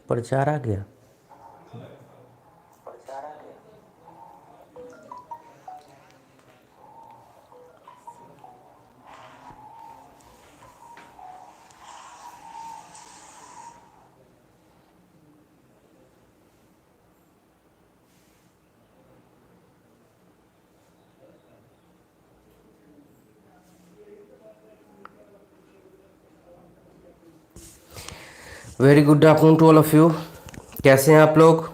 प्रचार आ गया। Very good afternoon to all of you. कैसे हैं आप लोग?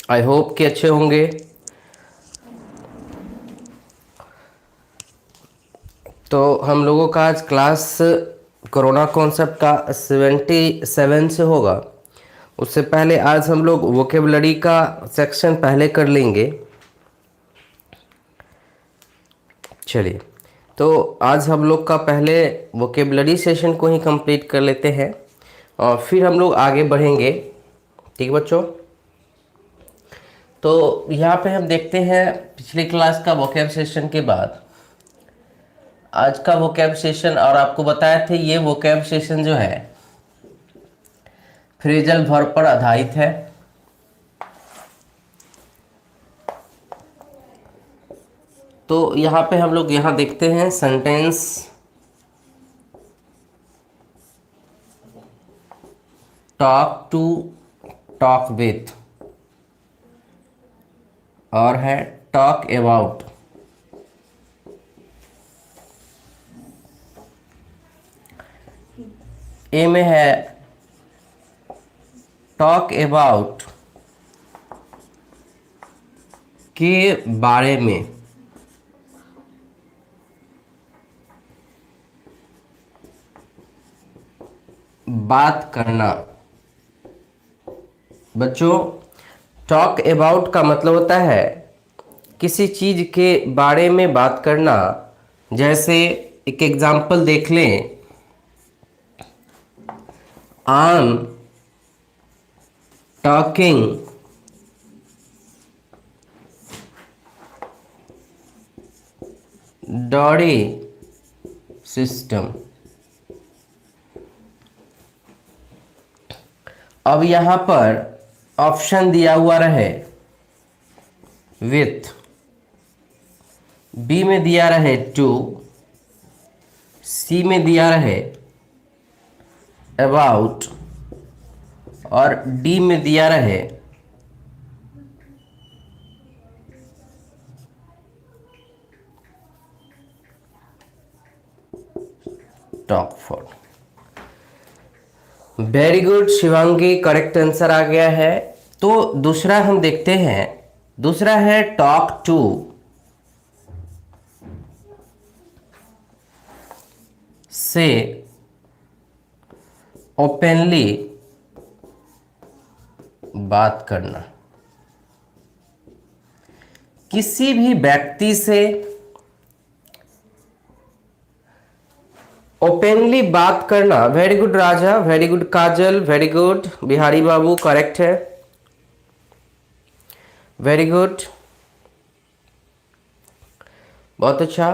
आई होप कि अच्छे होंगे। तो हम लोगों का आज क्लास कोरोना कॉन्सेप्ट का 77 से होगा। उससे पहले आज हम लोग वोकेबलरी का सेक्शन पहले कर लेंगे। चलिए, तो आज हम लोग का पहले वोकेबलरी सेशन को ही कंप्लीट कर लेते हैं और फिर हम लोग आगे बढ़ेंगे। ठीक है बच्चों? तो यहाँ पे हम देखते हैं पिछली क्लास का वोकैब सेशन के बाद आज का वोकैब सेशन, और आपको बताया थे ये वोकैब सेशन जो है फ्रेजल वर्ब पर आधारित है। तो यहाँ पे हम लोग यहाँ देखते हैं sentence talk to, talk with और है टॉक अबाउट। ए में है टॉक अबाउट के बारे में, बात करना। बच्चों, टॉक अबाउट का मतलब होता है किसी चीज के बारे में बात करना। जैसे एक एग्जांपल देख लें, आई एम टॉकिंग डॉरी सिस्टम। अब यहां पर ऑप्शन दिया हुआ रहे विथ, बी में दिया रहे टू, सी में दिया रहे अबाउट और डी में दिया रहे talk for. Very good Shivangi, correct answer आ गया है। तो दूसरा हम देखते हैं, दूसरा है टॉक टू। से ओपनली बात करना, किसी भी व्यक्ति से ओपनली बात करना। वेरी गुड राजा, very good Kajal, very good Bihari Babu, correct है, वेरी गुड, बहुत अच्छा।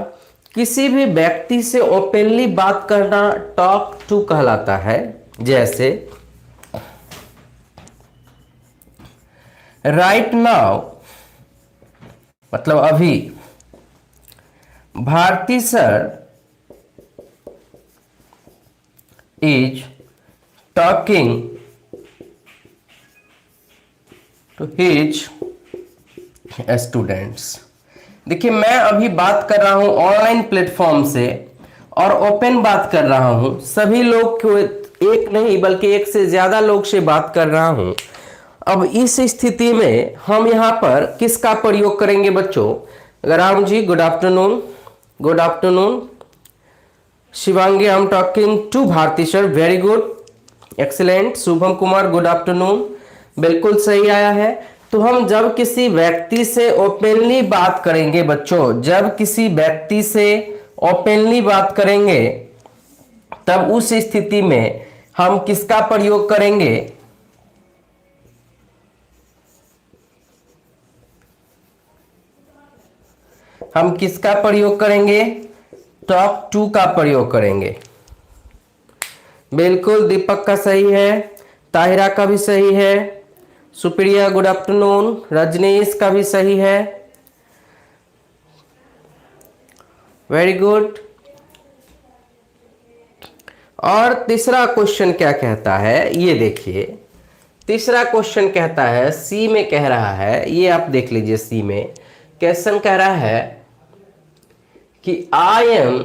किसी भी व्यक्ति से ओपनली बात करना टॉक टू कहलाता है। जैसे राइट नाउ मतलब अभी, Bharti sir is talking to his students. देखिए, मैं अभी बात कर रहा हूं ऑनलाइन प्लेटफॉर्म से और ओपन बात कर रहा हूं, सभी लोग को, एक नहीं बल्कि एक से ज्यादा लोग से बात कर रहा हूं। अब इस स्थिति में हम यहां पर किसका प्रयोग करेंगे बच्चों? Ram ji good afternoon, good afternoon. Shivangi I am talking to Bharti sir, very good, excellent. Shubham Kumar good afternoon, बिल्कुल सही आया है। तो हम जब किसी व्यक्ति से ओपनली बात करेंगे बच्चों, जब किसी व्यक्ति से ओपनली बात करेंगे तब उस स्थिति में हम किसका प्रयोग करेंगे? हम किसका प्रयोग करेंगे? टॉक टू का प्रयोग करेंगे। बिल्कुल दीपक का सही है, ताहिरा का भी सही है। Supriya good afternoon. रजनीश का भी सही है। Very good. और तीसरा क्वेश्चन क्या कहता है, ये देखिए। तीसरा क्वेश्चन कहता है, सी में कह रहा है, ये आप देख लीजिए। सी में क्वेश्चन कह रहा है कि आई एम,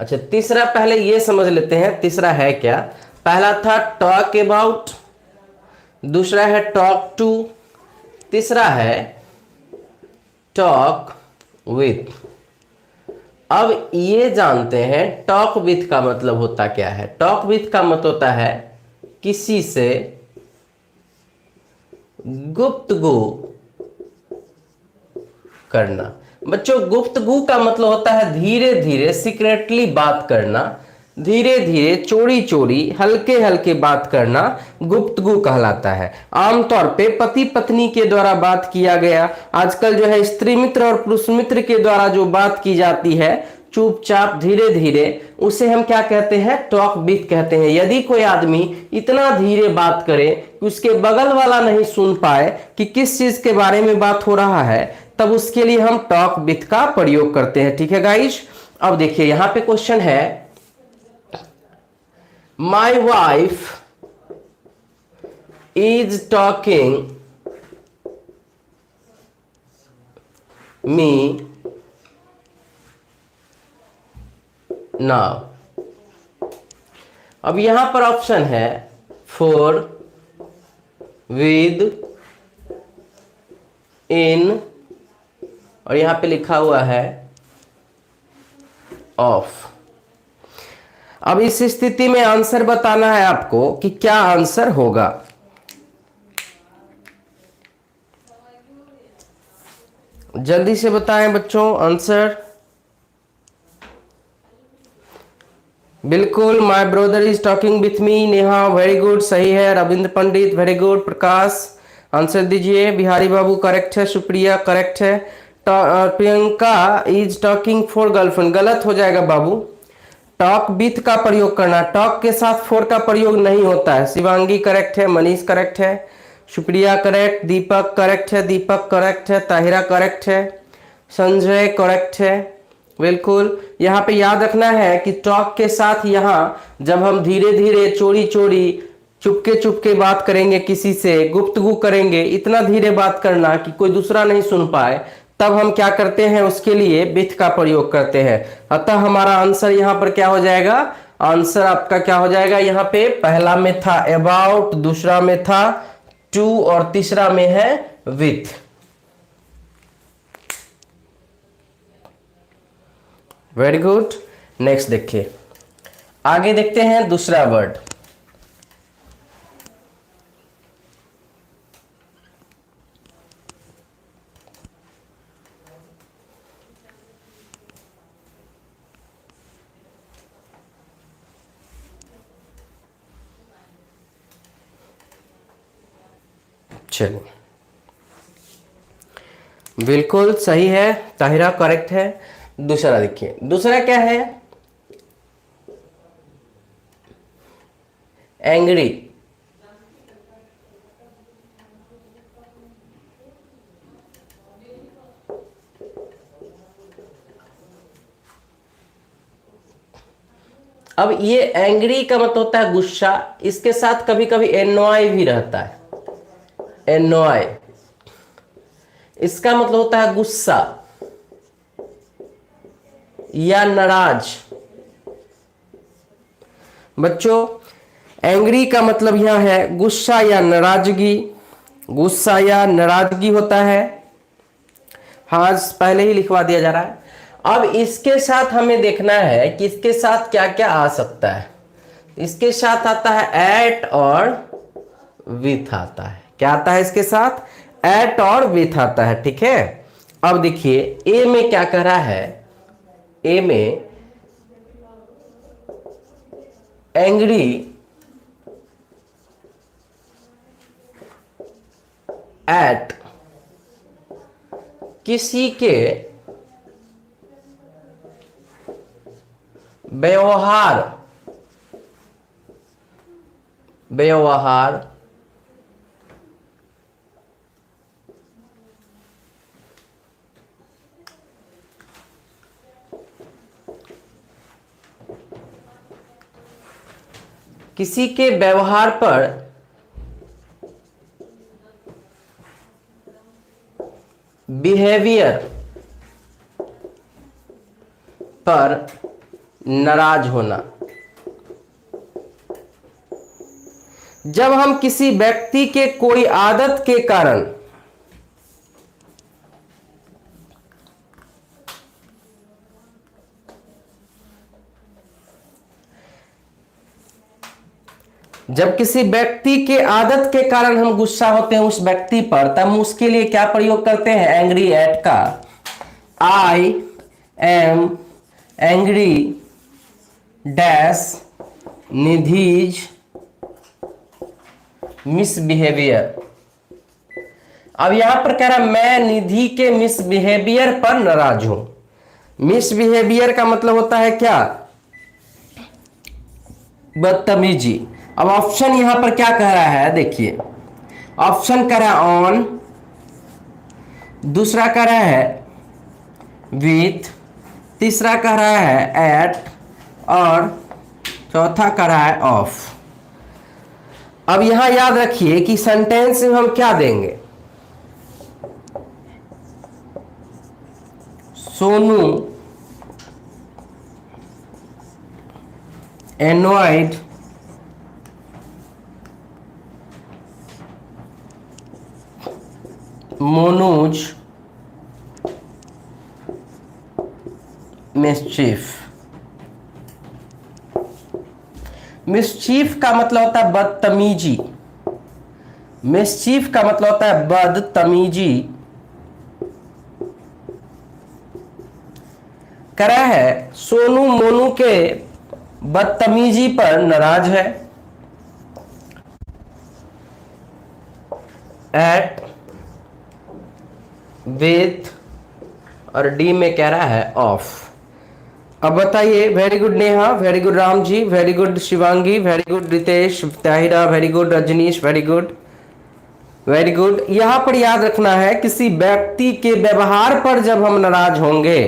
अच्छा तीसरा पहले ये समझ लेते हैं तीसरा है क्या। पहला था टॉक अबाउट, दूसरा है टॉक टू, तीसरा है टॉक विथ। अब ये जानते हैं टॉक विथ का मतलब होता क्या है। टॉक विथ का मतलब होता है किसी से गुफ्तगू करना। बच्चों गुफ्तगू का मतलब होता है धीरे धीरे सीक्रेटली बात करना, धीरे धीरे चोरी चोरी हल्के हल्के बात करना गुफ्तगू कहलाता है। आमतौर पे पति पत्नी के द्वारा बात किया गया, आजकल जो है स्त्री मित्र और पुरुष मित्र के द्वारा जो बात की जाती है चुपचाप धीरे धीरे, उसे हम क्या कहते हैं, टॉक विथ कहते हैं। यदि कोई आदमी इतना धीरे बात करे कि उसके बगल वाला नहीं सुन पाए कि किस चीज के बारे में बात हो रहा है, तब उसके लिए हम टॉक विथ का प्रयोग करते हैं। ठीक है गाइस। अब देखिए यहां पे क्वेश्चन है, my wife is talking me now. अब यहां पर ऑप्शन है फॉर, विद, इन, और यहां पे लिखा हुआ है ऑफ। अब इस स्थिति में आंसर बताना है आपको कि क्या आंसर होगा। जल्दी से बताएं बच्चों आंसर। बिल्कुल, my brother is talking with me. Neha very good, सही है। रविंद्र पंडित वेरी गुड। प्रकाश आंसर दीजिए। बिहारी बाबू करेक्ट है। सुप्रिया करेक्ट है। Priyanka is talking for girlfriend, गलत हो जाएगा बाबू। टॉक विथ का प्रयोग करना, टॉक के साथ फॉर का प्रयोग नहीं होता है। शिवांगी करेक्ट है। मनीष करेक्ट है। सुप्रिया करेक्ट। दीपक करेक्ट है। दीपक करेक्ट है। ताहिरा करेक्ट है। संजय करेक्ट है। बिल्कुल, यहाँ पे याद रखना है कि टॉक के साथ यहाँ जब हम धीरे धीरे चोरी चोरी चुपके चुपके बात करेंगे, किसी से गुफ्तगू करेंगे, इतना धीरे बात करना कि कोई दूसरा नहीं सुन पाए, तब हम क्या करते हैं, उसके लिए विथ का प्रयोग करते हैं। अतः हमारा आंसर यहाँ पर क्या हो जाएगा, आंसर आपका क्या हो जाएगा, यहाँ पे पहला में था अबाउट, दूसरा में था टू और तीसरा में है विथ। Very good. नेक्स्ट देखिए, आगे देखते हैं दूसरा वर्ड। चलिए, बिल्कुल सही है, ताहिरा करेक्ट है। दूसरा देखिए, दूसरा क्या है, एंग्री। अब ये एंग्री का मतलब होता है गुस्सा, इसके साथ कभी कभी एनॉय भी रहता है। एनॉय इसका मतलब होता है गुस्सा या नाराज। बच्चों एंग्री का मतलब यहां है गुस्सा या नाराजगी, गुस्सा या नाराजगी होता है। हाँ, पहले ही लिखवा दिया जा रहा है। अब इसके साथ हमें देखना है कि इसके साथ क्या क्या आ सकता है। इसके साथ आता है एट और विथ आता है। क्या आता है इसके साथ, एट और विथ आता है। ठीक है। अब देखिए ए में क्या कह रहा है, ए में एंग्री एट किसी के व्यवहार, व्यवहार किसी के व्यवहार पर बिहेवियर पर नाराज होना। जब हम किसी व्यक्ति के कोई आदत के कारण आदत के कारण हम गुस्सा होते हैं उस व्यक्ति पर, तब हम उसके लिए क्या प्रयोग करते हैं? एंग्री एट का। I am angry dash Nidhi's misbehaviour. अब यहां पर कह रहा मैं निधि के मिसबिहेवियर पर नाराज हूं। मिसबिहेवियर का मतलब होता है क्या? बदतमीजी। अब ऑप्शन यहां पर क्या कह रहा है? देखिए, ऑप्शन कह रहा है ऑन, दूसरा कह रहा है विथ, तीसरा कह रहा है एट और चौथा कह रहा है ऑफ। अब यहां याद रखिए कि सेंटेंस में हम क्या देंगे? Sonu annoyed Monu's mischief. Mischief का मतलब होता है बदतमीजी। मिसचीफ का मतलब होता है बदतमीजी। कह रहा है सोनू मोनू के बदतमीजी पर नाराज है। एट, विथ और डी में कह रहा है ऑफ। अब बताइए। Very good Neha, very good Ram ji, very good Shivangi, very good Ritesh, Tahira, very good Rajnish, very good very good. यहां पर याद रखना है किसी व्यक्ति के व्यवहार पर जब हम नाराज होंगे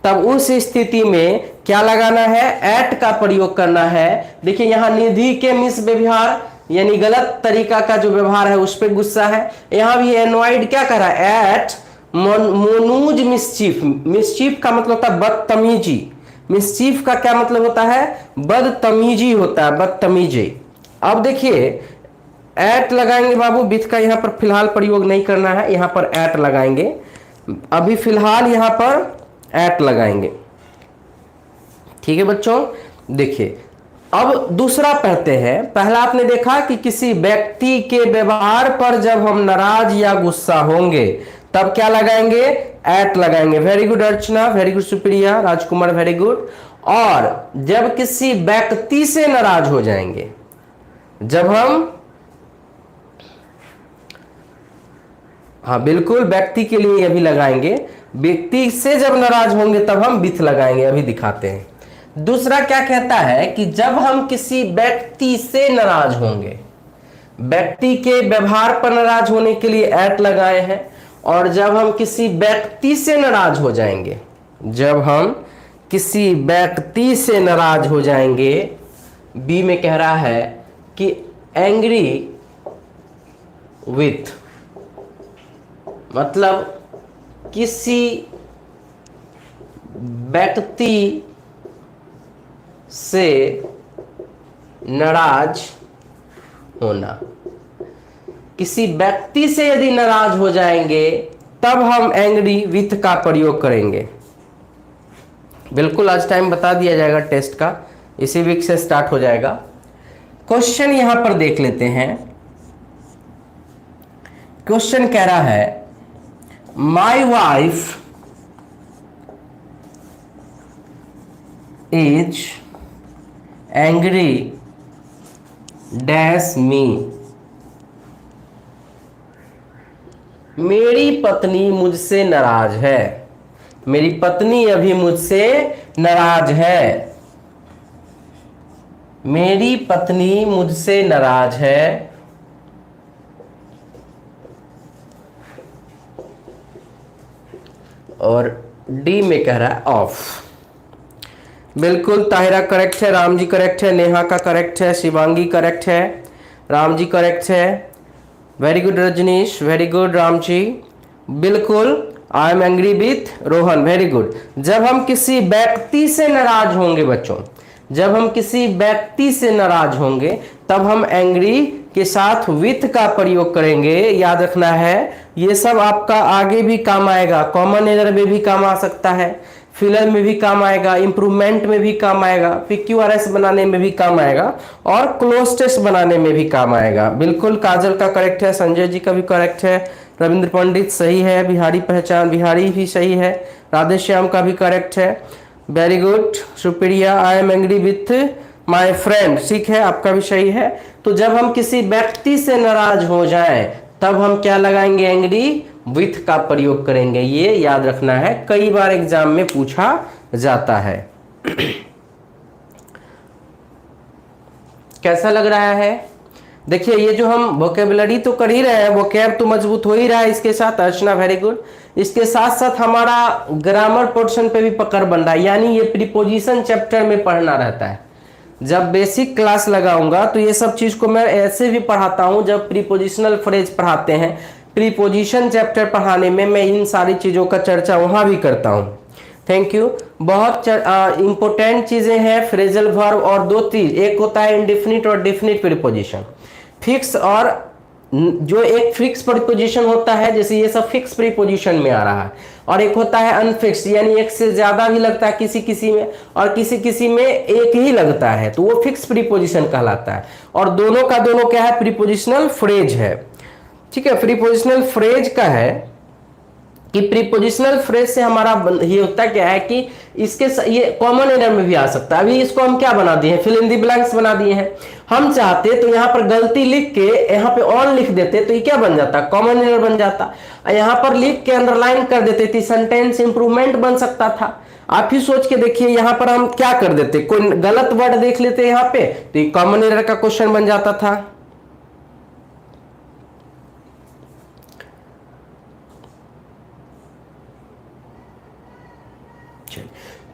तब उस स्थिति में क्या लगाना है? एट का प्रयोग करना है। देखिए यहां निधि के मिसव्यवहार यानी गलत तरीका का जो व्यवहार है उस पर गुस्सा है। यहां भी एनॉयड क्या कर रहा है? Eight Monu's mischief. मिसचीफ का मतलब होता है बदतमीजी। मिसचीफ का क्या मतलब होता है? बदतमीजी होता है, बदतमीजी। अब देखिए एट लगाएंगे बाबू, विथ का यहां पर फिलहाल प्रयोग नहीं करना है, यहां पर एट लगाएंगे। अभी फिलहाल यहां पर एट लगाएंगे। ठीक है बच्चों, देखिए अब दूसरा पढ़ते हैं। पहला आपने देखा कि किसी व्यक्ति के व्यवहार पर जब हम नाराज या गुस्सा होंगे तब क्या लगाएंगे? एट लगाएंगे। वेरी गुड अर्चना, वेरी गुड सुप्रिया, राजकुमार, वेरी गुड। और जब किसी व्यक्ति से नाराज हो जाएंगे, जब हम, हाँ बिल्कुल व्यक्ति के लिए अभी लगाएंगे। व्यक्ति से जब नाराज होंगे तब हम विथ लगाएंगे, अभी दिखाते हैं। दूसरा क्या कहता है कि जब हम किसी व्यक्ति से नाराज होंगे, व्यक्ति के व्यवहार पर नाराज होने के लिए एट लगाए हैं। और जब हम किसी व्यक्ति से नाराज हो जाएंगे, जब हम किसी व्यक्ति से नाराज हो जाएंगे, बी में कह रहा है कि एंग्री विथ, मतलब किसी व्यक्ति से नाराज होना। किसी व्यक्ति से यदि नाराज हो जाएंगे तब हम एंग्री विथ का प्रयोग करेंगे। बिल्कुल आज टाइम बता दिया जाएगा टेस्ट का, इसी वीक से स्टार्ट हो जाएगा। क्वेश्चन यहां पर देख लेते हैं। क्वेश्चन कह रहा है my wife is angry dash मी। मेरी पत्नी मुझसे नाराज है। मेरी पत्नी अभी मुझसे नाराज है। मेरी पत्नी मुझसे नाराज है। और डी में कह रहा है ऑफ। बिल्कुल, ताहिरा करेक्ट है, राम जी करेक्ट है, नेहा का करेक्ट है, शिवांगी करेक्ट है, राम जी करेक्ट है। Very good Rajnish, very good Ram ji. बिल्कुल, I am angry with Rohan, very good. जब हम किसी व्यक्ति से नाराज होंगे बच्चों, जब हम किसी व्यक्ति से नाराज होंगे तब हम एंग्री के साथ विथ का प्रयोग करेंगे। याद रखना है, ये सब आपका आगे भी काम आएगा, कॉमन एरर में भी काम आ सकता है, फिलर में भी काम आएगा, इंप्रूवमेंट में भी काम आएगा, PQRS बनाने में भी काम आएगा, और क्लोज टेस्ट बनाने में भी काम आएगा। बिल्कुल, काजल का करेक्ट है, संजय जी का भी करेक्ट है, रविंद्र पंडित सही है, बिहारी पहचान बिहारी भी सही है, राधे श्याम का भी करेक्ट है। Very good Supriya, I am angry with my friend, ठीक है, आपका भी सही है। तो जब हम किसी व्यक्ति से नाराज हो जाएं तब हम क्या लगाएंगे, एंग्री विथ का प्रयोग करेंगे। ये याद रखना है, कई बार एग्जाम में पूछा जाता है। कैसा लग रहा है? देखिए, ये जो हम वोकेबुलरी तो कर ही रहे हैं, वोकैब तो मजबूत हो ही रहा है इसके साथ, अर्चना वेरी गुड। इसके साथ साथ हमारा ग्रामर पोर्शन पे भी पकड़ बन रहा है, यानी ये प्रीपोजिशन चैप्टर में पढ़ना रहता है। जब बेसिक क्लास लगाऊंगा तो ये सब चीज को मैं ऐसे भी पढ़ाता हूं, जब प्रीपोजिशनल फ्रेज पढ़ाते हैं, प्रीपोजिशन चैप्टर पढ़ाने में मैं इन सारी चीजों का चर्चा वहां भी करता हूं। Thank you. बहुत इंपॉर्टेंट चीजें हैं फ्रेजल वर्ब, और दो चीज, एक होता है इंडेफिनिट और डेफिनिट प्रीपोजिशन, फिक्स और जो एक फिक्स प्रीपोजिशन होता है, जैसे ये सब फिक्स प्रीपोजिशन में आ रहा है, और एक होता है अनफिक्स, यानी एक से ज्यादा भी लगता है किसी किसी में, और किसी किसी में एक ही लगता है, तो वो फिक्स प्रीपोजिशन कहलाता है। और दोनों का दोनों क्या है, प्रीपोजिशनल फ्रेज है। ठीक है, प्रीपोजिशनल फ्रेज का है कि प्रीपोजिशनल फ्रेज से हमारा ये होता क्या है कि इसके ये कॉमन एरर में भी आ सकता है। अभी इसको हम क्या बना दिए हैं, फिल इन द ब्लैंक्स बना दिए हैं। हम चाहते तो यहाँ पर गलती लिख के यहाँ पे ऑन लिख देते, तो ये क्या बन जाता, कॉमन एरर बन जाता। यहाँ पर लिख के अंडरलाइन कर देते थे, सेंटेंस इंप्रूवमेंट बन सकता था। आप ही सोच के देखिए, यहाँ पर हम क्या कर देते, कोई गलत वर्ड देख लेते यहाँ पे, तो ये कॉमन एरर का क्वेश्चन बन जाता था।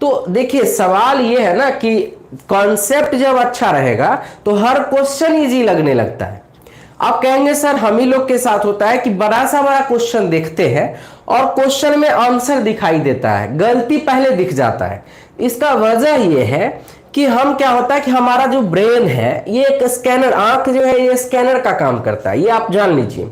तो देखिए, सवाल ये है ना कि कॉन्सेप्ट जब अच्छा रहेगा तो हर क्वेश्चन इजी लगने लगता है। आप कहेंगे सर हम ही लोग के साथ होता है कि बड़ा सा बड़ा क्वेश्चन देखते हैं और क्वेश्चन में आंसर दिखाई देता है, गलती पहले दिख जाता है। इसका वजह यह है कि हम क्या होता है कि हमारा जो ब्रेन है ये एक स्कैनर, आंख जो है ये स्कैनर का काम करता है, ये आप जान लीजिए।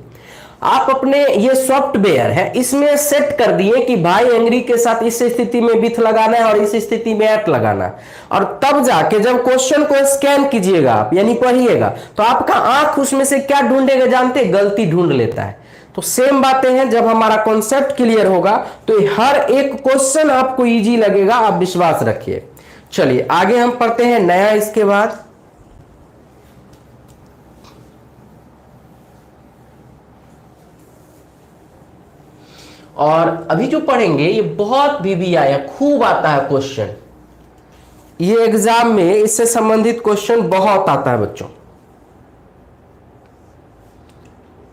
आप अपने ये सॉफ्टवेयर है इसमें सेट कर दिए कि भाई एंग्री के साथ इस स्थिति में विथ लगाना है और इस स्थिति में एट लगाना है, और तब जाके जब क्वेश्चन को स्कैन कीजिएगा आप, यानी पढ़िएगा, तो आपका आंख उसमें से क्या ढूंढेगा जानते, गलती ढूंढ लेता है। तो सेम बातें हैं, जब हमारा कॉन्सेप्ट क्लियर होगा तो हर एक क्वेश्चन आपको इजी लगेगा, आप विश्वास रखिए। चलिए आगे हम पढ़ते हैं नया। इसके बाद और अभी जो पढ़ेंगे ये बहुत भी आया, खूब आता है क्वेश्चन, ये एग्जाम में इससे संबंधित क्वेश्चन बहुत आता है बच्चों।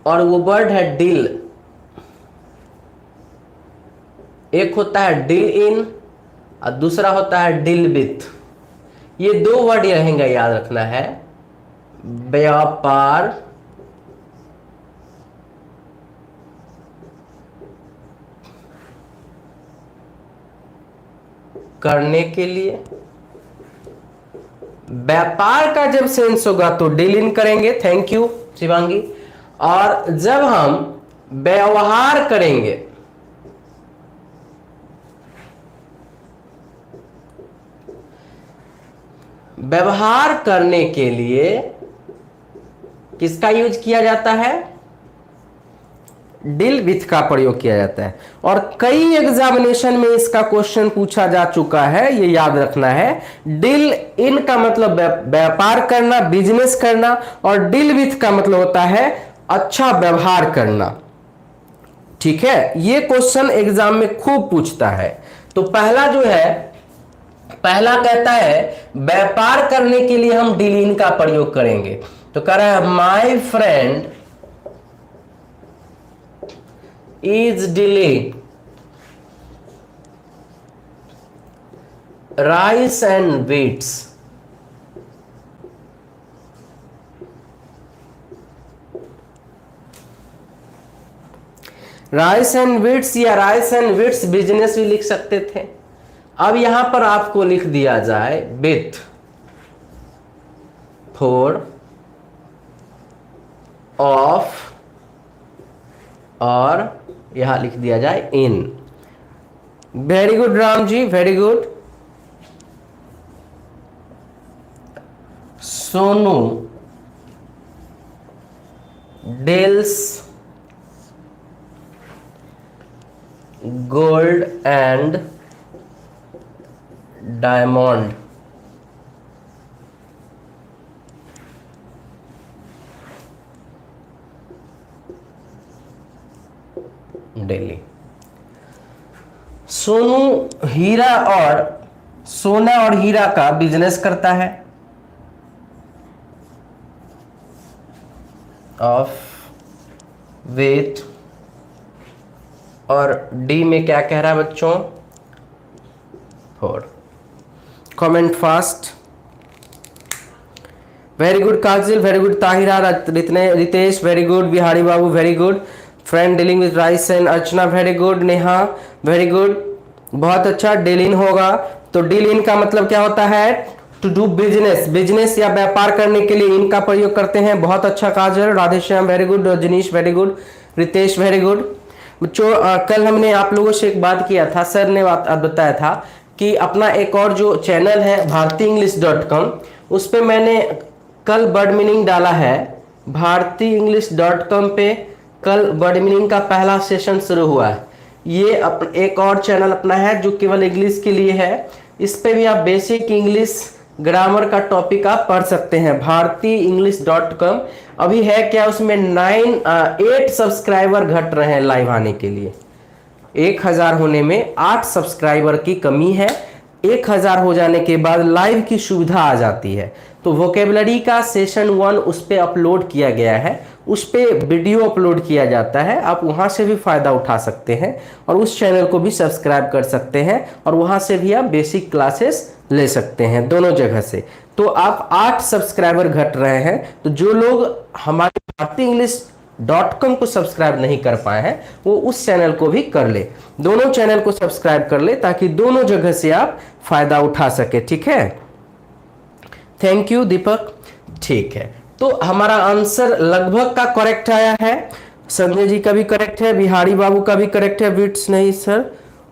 और वो वर्ड है डील। एक होता है डील इन और दूसरा होता है डील विथ। ये दो वर्ड रहेंगे, याद रखना है। व्यापार करने के लिए, व्यापार का जब सेंस होगा तो डील इन करेंगे, थैंक यू शिवांगी। और जब हम व्यवहार करेंगे, व्यवहार करने के लिए किसका यूज किया जाता है, डील विथ का प्रयोग किया जाता है। और कई एग्जामिनेशन में इसका क्वेश्चन पूछा जा चुका है, ये याद रखना है। डील इन का मतलब व्यापार करना, बिजनेस करना, और डील विथ का मतलब होता है अच्छा व्यवहार करना। ठीक है, ये क्वेश्चन एग्जाम में खूब पूछता है। तो पहला जो है, पहला कहता है व्यापार करने के लिए हम डील इन का प्रयोग करेंगे। तो कह रहा है my friend is dealing rice and wheats, rice and wheats या राइस एंड व्हीट्स बिजनेस भी लिख सकते थे। अब यहां पर आपको लिख दिया जाए विथ, फॉर, ऑफ, और यहां लिख दिया जाए in. Very good Ram ji, very good. Sonu deals gold and diamond. Delhi. Sonu हीरा और सोना और हीरा का बिजनेस करता है। ऑफ, विथ, और डी में क्या कह रहा है बच्चों? For. Comment fast. Very good Kajal, very good Tahira, Ritesh very good, Bihari Babu very good, friend dealing with rice and Archana very good, Neha very good, बहुत अच्छा। डील इन होगा तो डील इन का मतलब क्या होता है? टू डू बिजनेस, बिजनेस या व्यापार करने के लिए इनका प्रयोग करते हैं। बहुत अच्छा Kajal, Radheshyam very good, Rajnish very good, Ritesh very good. बच्चों कल हमने आप लोगों से एक बात किया था, सर ने बताया था कि अपना एक और जो चैनल है bhartienglish.com, उस पे मैंने कल वर्ड मीनिंग डाला है। bhartienglish.com पे कल वर्ड मीनिंग का पहला सेशन शुरू हुआ है। ये एक और चैनल अपना है जो केवल इंग्लिश के लिए है। इस पे भी आप बेसिक इंग्लिश ग्रामर का टॉपिक आप पढ़ सकते हैं। bhartienglish.com अभी है क्या, उसमें 8 सब्सक्राइबर घट रहे हैं लाइव आने के लिए। 1000 होने में 8 सब्सक्राइबर की कमी है। 1000 हो जाने के बाद लाइव की सुविधा आ जाती है। तो वोकेबलरी का सेशन 1 उस पर अपलोड किया गया है, उस पर वीडियो अपलोड किया जाता है। आप वहां से भी फायदा उठा सकते हैं और उस चैनल को भी सब्सक्राइब कर सकते हैं और वहां से भी आप बेसिक क्लासेस ले सकते हैं, दोनों जगह से। तो आप 8 सब्सक्राइबर घट रहे हैं। तो जो लोग हमारे bhartienglish.com को सब्सक्राइब नहीं कर पाए हैं वो उस चैनल को भी कर ले, दोनों चैनल को सब्सक्राइब कर ले ताकि दोनों जगह से आप फायदा उठा सके। ठीक है, थैंक यू दीपक। ठीक है, तो हमारा आंसर लगभग का करेक्ट आया है। संजय जी का भी करेक्ट है, बिहारी बाबू का भी करेक्ट है। वीट्स नहीं सर,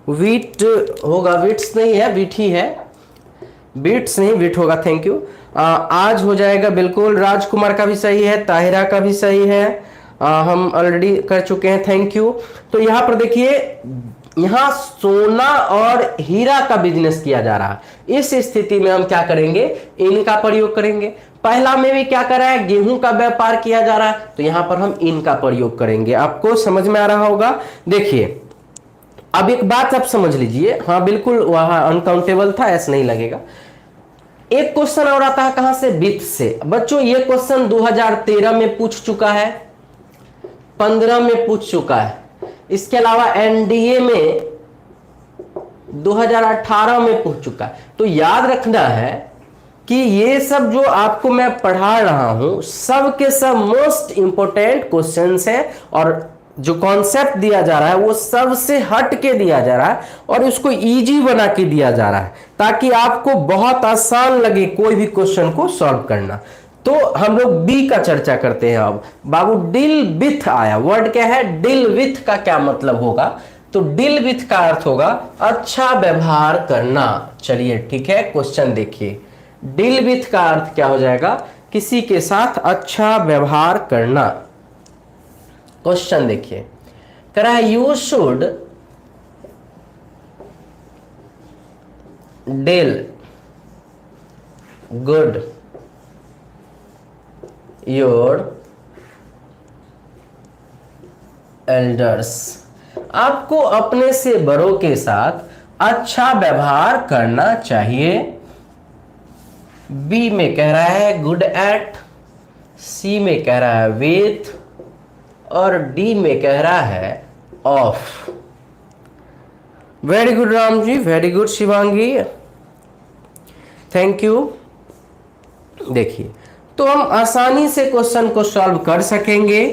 वीट होगा, वीट्स नहीं है, वीट ही है, बीट्स नहीं वीट होगा। Thank you. आज हो जाएगा बिल्कुल। राजकुमार का भी सही है, ताहिरा का भी सही है, हम ऑलरेडी कर चुके हैं। Thank you. तो यहां पर देखिए, यहां सोना और हीरा का बिजनेस किया जा रहा है। इस स्थिति में हम क्या करेंगे? इनका प्रयोग करेंगे। पहला में भी क्या कर रहा है? गेहूं का व्यापार किया जा रहा है, तो यहां पर हम इनका प्रयोग करेंगे। आपको समझ में आ रहा होगा। देखिए अब एक बात आप समझ लीजिए, हाँ बिल्कुल वहां अनकाउंटेबल था, ऐसा नहीं लगेगा। एक क्वेश्चन और आता है कहां से? वित्त से। बच्चों ये क्वेश्चन 2013 में पूछ चुका है, 15 में पूछ चुका है। इसके अलावा एनडीए में 2018 में पूछ चुका है। तो याद रखना है कि ये सब जो आपको मैं पढ़ा रहा हूं सब के सब मोस्ट इंपोर्टेंट क्वेश्चंस हैं और जो कॉन्सेप्ट दिया जा रहा है वो सबसे हट के दिया जा रहा है और उसको इजी बना के दिया जा रहा है ताकि आपको बहुत आसान लगे कोई भी क्वेश्चन को सॉल्व करना। तो हम लोग बी का चर्चा करते हैं। अब बाबू डील विथ आया, वर्ड क्या है? डील विथ का क्या मतलब होगा? तो डील विथ का अर्थ होगा अच्छा व्यवहार करना। चलिए ठीक है, क्वेश्चन देखिए। डील विथ का अर्थ क्या हो जाएगा? किसी के साथ अच्छा व्यवहार करना। क्वेश्चन देखिए, कह रहा है you should deal good your elders. आपको अपने से बड़ों के साथ अच्छा व्यवहार करना चाहिए। बी में कह रहा है गुड एट, सी में कह रहा है विथ और डी में कह रहा है of. Very good Ram ji, very good Shivangi. Thank you. देखिए, तो हम आसानी से क्वेश्चन को सॉल्व कर सकेंगे।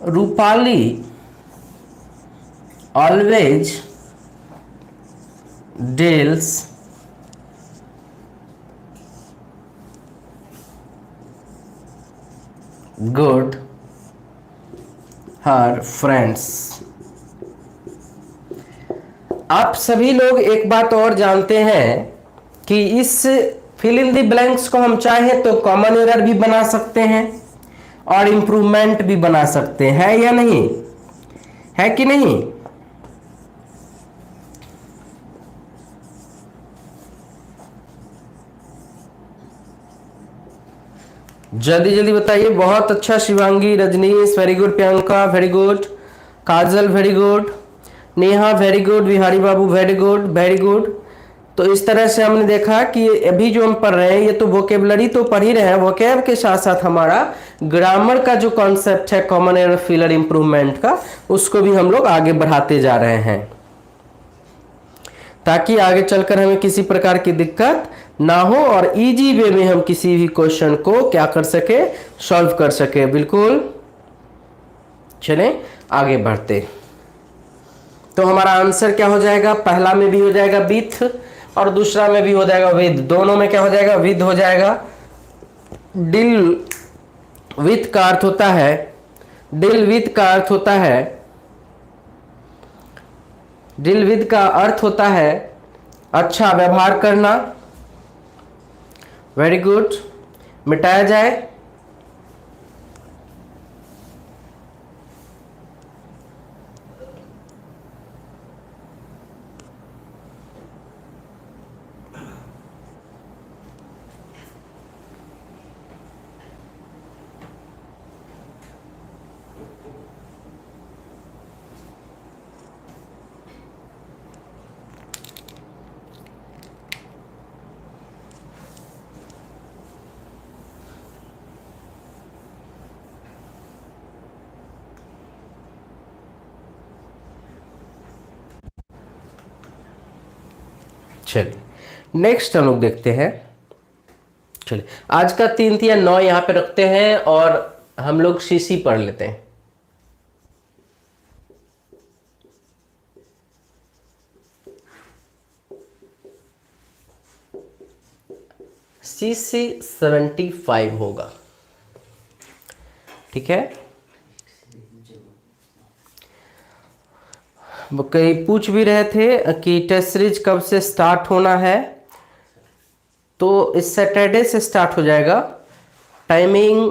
Rupali always deals good her friends। आप सभी लोग एक बात और जानते हैं कि इस फिल इन द ब्लैंक्स को हम चाहें तो कॉमन एरर भी बना सकते हैं और इंप्रूवमेंट भी बना सकते हैं, या नहीं है कि नहीं? जल्दी जल्दी बताइए। बहुत अच्छा Shivangi, Rajnish very good, Priyanka very good, Kajal very good, Neha very good, Bihari Babu very good very good. तो इस तरह से हमने देखा कि अभी जो हम पढ़ रहे हैं ये तो वोकेबलरी तो पढ़ ही रहे हैं, वोकेब के साथ साथ हमारा ग्रामर का जो कॉन्सेप्ट है कॉमन एरर फिलर इंप्रूवमेंट का, उसको भी हम लोग आगे बढ़ाते जा रहे हैं ताकि आगे चलकर हमें किसी प्रकार की दिक्कत ना हो और इजी वे में हम किसी भी क्वेश्चन को क्या कर सके, सॉल्व कर सके। बिल्कुल, चलें आगे बढ़ते। तो हमारा आंसर क्या हो जाएगा? पहला में भी हो जाएगा विथ और दूसरा में भी हो जाएगा विद, दोनों में क्या हो जाएगा? विद हो जाएगा। डील विथ का अर्थ होता है, डील विथ का अर्थ होता है, डील विद का अर्थ होता है अच्छा व्यवहार करना। वेरी गुड, मिटाया जाए। चलिए नेक्स्ट हम लोग देखते हैं। चलिए आज का 3 या 9 यहां पे रखते हैं और हम लोग सीसी पढ़ लेते हैं। सीसी 75 होगा, ठीक है। वो कई पूछ भी रहे थे कि टेस्ट सीरीज कब से स्टार्ट होना है, तो इस सैटरडे से स्टार्ट हो जाएगा। टाइमिंग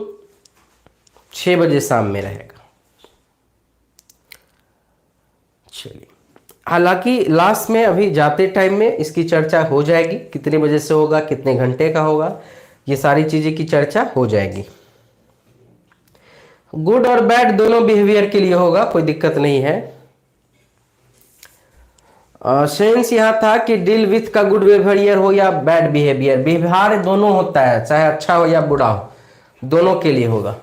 6 बजे शाम में रहेगा। चलिए, हालांकि लास्ट में अभी जाते टाइम में इसकी चर्चा हो जाएगी, कितने बजे से होगा, कितने घंटे का होगा, ये सारी चीज़ें की चर्चा हो जाएगी। गुड और बैड दोनों बिहेवियर के लिए होगा, कोई दिक्कत नहीं है। सेंस यहाँ था कि डील विथ का गुड बिहेवियर हो या बैड बिहेवियर, व्यवहार दोनों होता है, चाहे अच्छा हो या बुरा हो, दोनों के लिए होगा।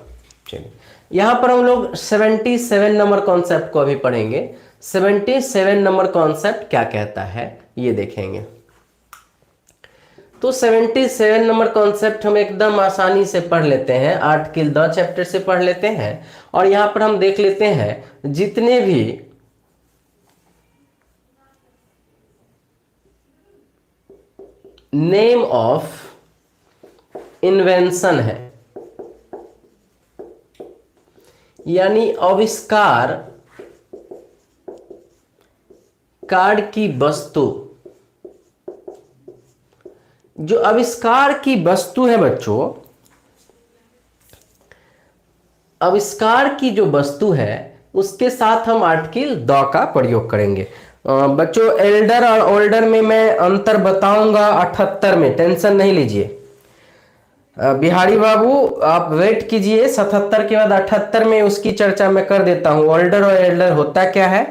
चलिए यहाँ पर हम लोग 77 नंबर कॉन्सेप्ट को अभी पढ़ेंगे। 77 नंबर कॉन्सेप्ट क्या कहता है ये देखेंगे। तो 77 नंबर कॉन्सेप्ट हम एकदम आसानी से पढ़ लेते हैं, आर्टिकल द चैप्टर से पढ़ लेते हैं और यहाँ पर हम देख लेते हैं जितने भी नेम ऑफ इन्वेंशन है, यानी आविष्कार कार्ड की वस्तु, जो आविष्कार की वस्तु है बच्चों, आविष्कार की जो वस्तु है उसके साथ हम आर्टिकल द का प्रयोग करेंगे। बच्चों एल्डर और ओल्डर में मैं अंतर बताऊंगा 78 में, टेंशन नहीं लीजिए। बिहारी बाबू आप वेट कीजिए, 77 के बाद 78 में उसकी चर्चा मैं कर देता हूं। ओल्डर और एल्डर होता क्या है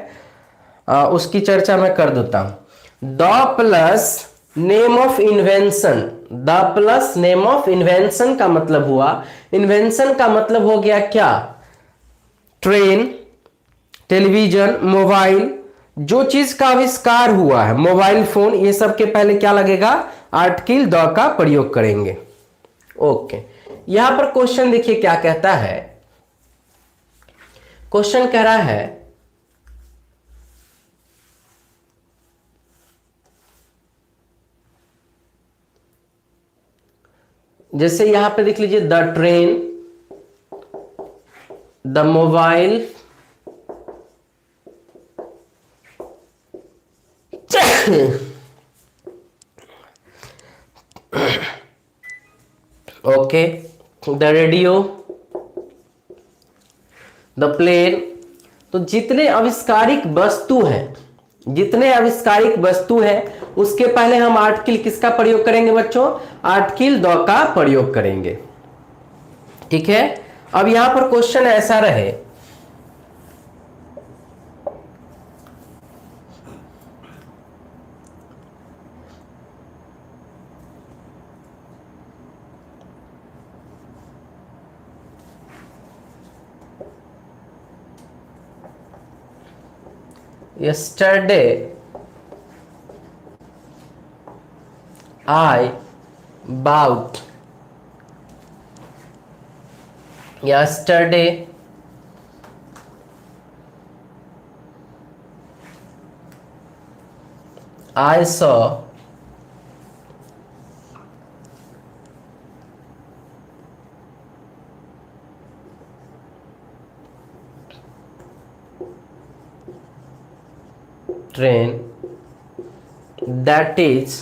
उसकी चर्चा मैं कर देता हूं। The plus name of invention, the plus name of invention का मतलब हुआ, इन्वेंशन का मतलब हो गया क्या? ट्रेन, टेलीविजन, मोबाइल, जो चीज का आविष्कार हुआ है, मोबाइल फोन, ये सब के पहले क्या लगेगा, आर्टिकल द का प्रयोग करेंगे। ओके, यहां पर क्वेश्चन देखिए क्या कहता है। क्वेश्चन कह रहा है जैसे यहां पे देख लीजिए, the train, the mobile, okay, the radio, the plane. तो जितने आविष्कारिक वस्तु हैं, जितने आविष्कारिक वस्तु है, उसके पहले हम आर्टिकल किसका प्रयोग करेंगे बच्चों, आर्टिकल द का प्रयोग करेंगे। ठीक है, अब यहां पर क्वेश्चन ऐसा रहे, yesterday I bought, yesterday I saw train that is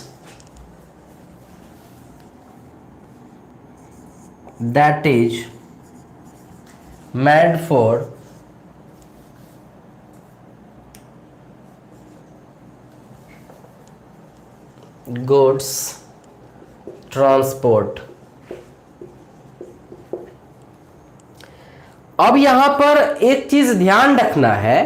made for goods transport। अब यहां पर एक चीज ध्यान रखना है,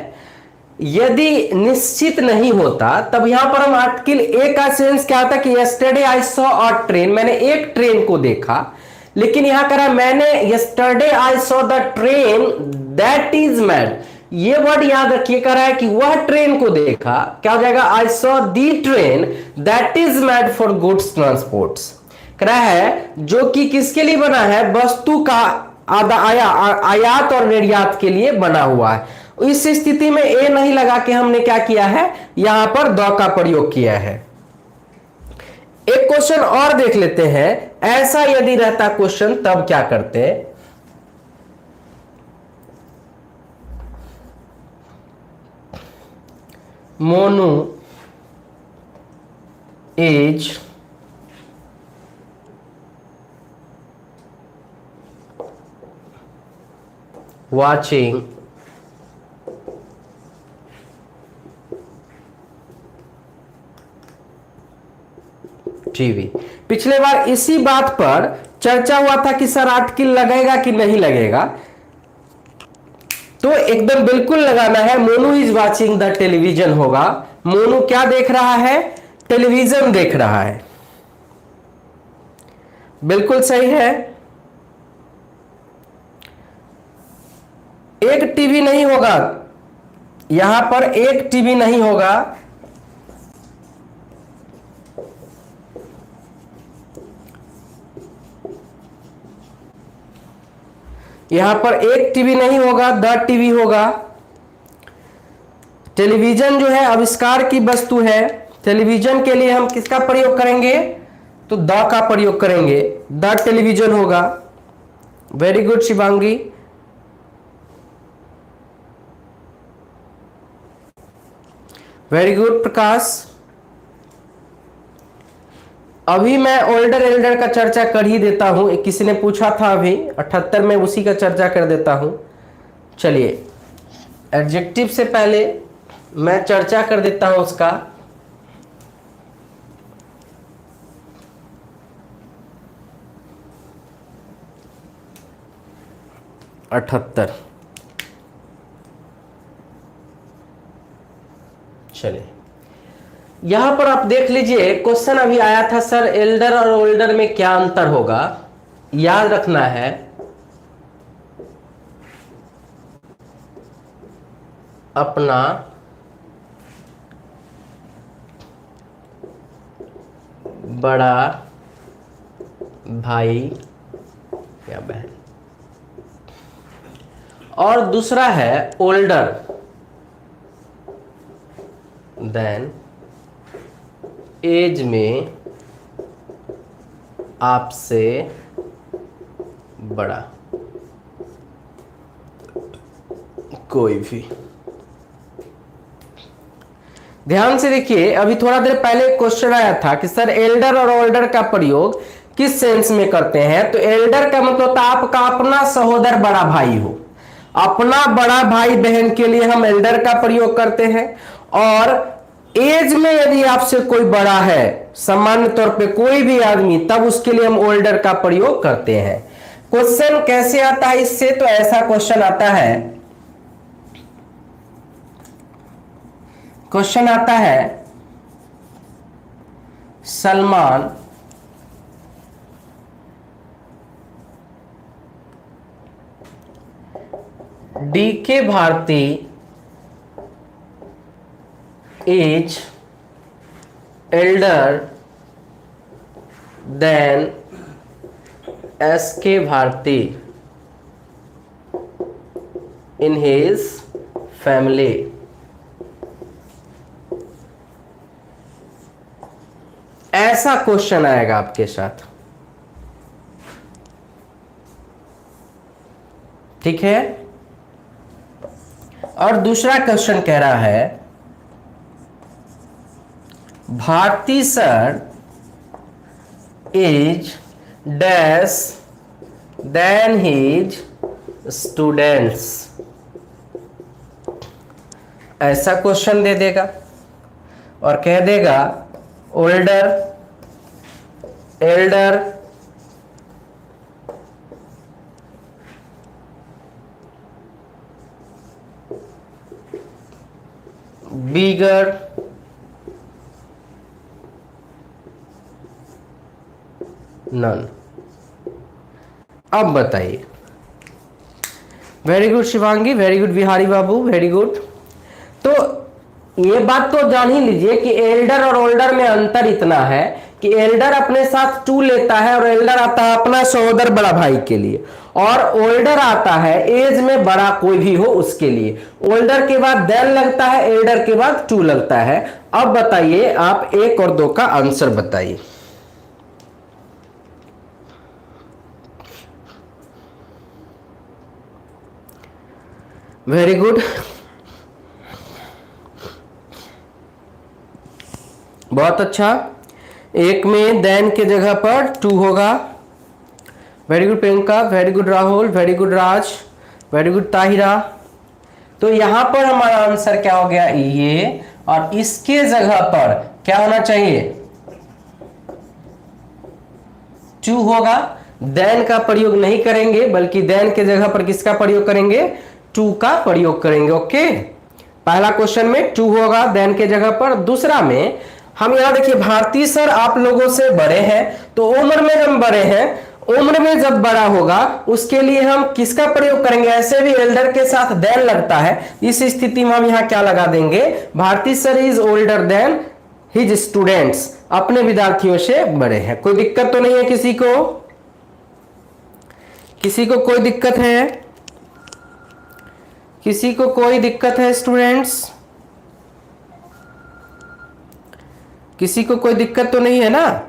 यदि निश्चित नहीं होता तब यहां पर हम आर्टिकल ए का सेंस क्या था कि yesterday I saw a train, मैंने एक ट्रेन को देखा। लेकिन यहां करा मैंने yesterday I saw the train that is mad, ये वर्ड याद रखिए, कह रहा है कि वह ट्रेन को देखा, क्या हो जाएगा, I saw the train that is mad for goods transports. कह रहा है जो कि किसके लिए बना है, वस्तु का आयात और निर्यात के लिए बना हुआ है। इस स्थिति में ए नहीं लगा के हमने क्या किया है, यहां पर द का प्रयोग किया है। एक क्वेश्चन और देख लेते हैं, ऐसा यदि रहता क्वेश्चन तब क्या करते, मोनू इज watching टीवी। पिछले बार इसी बात पर चर्चा हुआ था कि सर आर्टिकल लगेगा कि नहीं लगेगा, तो एकदम बिल्कुल लगाना है। Monu is watching the television होगा, मोनू क्या देख रहा है, टेलीविजन देख रहा है, बिल्कुल सही है। एक टीवी नहीं होगा, यहां पर एक टीवी नहीं होगा, यहां पर एक टीवी नहीं होगा, द टीवी होगा। टेलीविजन जो है आविष्कार की वस्तु है, टेलीविजन के लिए हम किसका प्रयोग करेंगे, तो द का प्रयोग करेंगे, द टेलीविजन होगा। Very good Shivangi. Very good Prakash. अभी मैं ओल्डर एल्डर का चर्चा कर ही देता हूं, किसी ने पूछा था अभी 78 में, उसी का चर्चा कर देता हूं। चलिए, एडजेक्टिव से पहले मैं चर्चा कर देता हूं उसका। अठहत्तर, चलिए यहां पर आप देख लीजिए, क्वेश्चन अभी आया था सर एल्डर और ओल्डर में क्या अंतर होगा। याद रखना है अपना बड़ा भाई या बहन। और दूसरा है ओल्डर देन, एज में आपसे बड़ा कोई भी। ध्यान से देखिए, अभी थोड़ा देर पहले एक क्वेश्चन आया था कि सर एल्डर और ओल्डर का प्रयोग किस सेंस में करते हैं। तो एल्डर का मतलब होता है आपका अपना सहोदर बड़ा भाई हो, अपना बड़ा भाई बहन के लिए हम एल्डर का प्रयोग करते हैं। और एज में यदि आपसे कोई बड़ा है, सामान्य तौर पे कोई भी आदमी, तब उसके लिए हम ओल्डर का प्रयोग करते हैं। क्वेश्चन कैसे आता है इससे? तो ऐसा क्वेश्चन आता है, क्वेश्चन आता है Salman DK Bharti is elder than SK Bharti in his family. ऐसा क्वेश्चन आएगा आपके साथ, ठीक है। और दूसरा क्वेश्चन कह रहा है Bharti sir is dash than his students. ऐसा क्वेश्चन दे देगा और कह देगा ओल्डर एल्डर बिगर नन। अब बताइए। Very good Shivangi, very good Bihari Babu, very good. तो ये बात तो जान ही लीजिए कि एल्डर और ओल्डर में अंतर इतना है कि एल्डर अपने साथ टू लेता है और एल्डर आता है अपना सहोदर बड़ा भाई के लिए, और ओल्डर आता है एज में बड़ा कोई भी हो उसके लिए। ओल्डर के बाद देन लगता है, एल्डर के बाद टू लगता है। अब बताइए आप 1 और 2 का आंसर बताइए। वेरी गुड, बहुत अच्छा। 1 में देन के जगह पर टू होगा। Very good Priyanka, very good Rahul, very good Raj, very good Tahira. तो यहां पर हमारा आंसर क्या हो गया? ये। और इसके जगह पर क्या होना चाहिए? टू होगा। देन का प्रयोग नहीं करेंगे, बल्कि देन के जगह पर किसका प्रयोग करेंगे? टू का प्रयोग करेंगे। ओके, पहला क्वेश्चन में टू होगा देन के जगह पर। दूसरा में हम यहां देखिए, भारती सर आप लोगों से बड़े हैं, तो उम्र में हम बड़े हैं, उम्र में जब बड़ा होगा उसके लिए हम किसका प्रयोग करेंगे? ऐसे भी एल्डर के साथ देन लगता है, इस स्थिति में हम यहां क्या लगा देंगे? Bharti sir is older than his students, अपने विद्यार्थियों से बड़े हैं। कोई दिक्कत तो नहीं है किसी को? किसी को कोई दिक्कत है? किसी को कोई दिक्कत है स्टूडेंट्स? किसी को कोई दिक्कत तो नहीं है ना?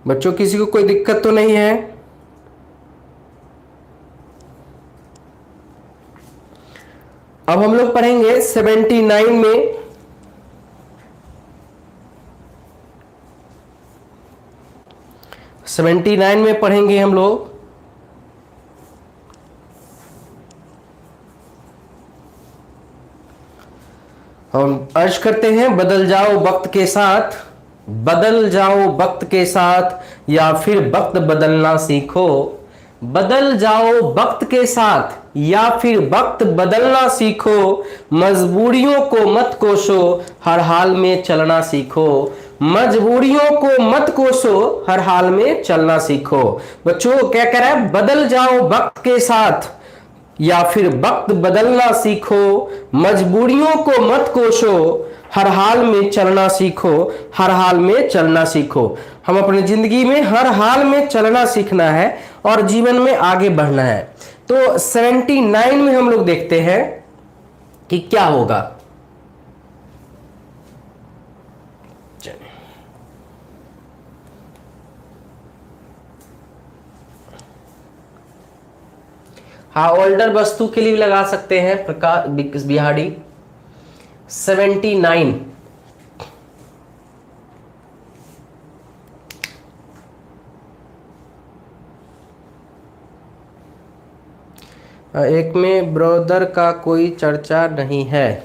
बच्चों किसी को कोई दिक्कत तो नहीं है? अब हम लोग पढ़ेंगे 79 में। पढ़ेंगे हम लोग। हम अर्ज करते हैं बदल जाओ वक्त के साथ, बदल जाओ वक्त के साथ या फिर वक्त बदलना सीखो। बदल जाओ वक्त के साथ या फिर वक्त बदलना सीखो। मजबूरियों को मत कोसो, हर हाल में चलना सीखो। मजबूरियों को मत कोसो, हर हाल में चलना सीखो। बच्चों क्या कह रहा है? बदल जाओ वक्त के साथ या फिर वक्त बदलना सीखो। मजबूरियों को मत कोसो, हर हाल में चलना सीखो। हर हाल में चलना सीखो। हम अपनी जिंदगी में हर हाल में चलना सीखना है और जीवन में आगे बढ़ना है। तो 79 में हम लोग देखते हैं कि क्या होगा। हाँ, ओल्डर वस्तु के लिए भी लगा सकते हैं प्रकाश बिहारी। 79 एक में ब्रदर का कोई चर्चा नहीं है,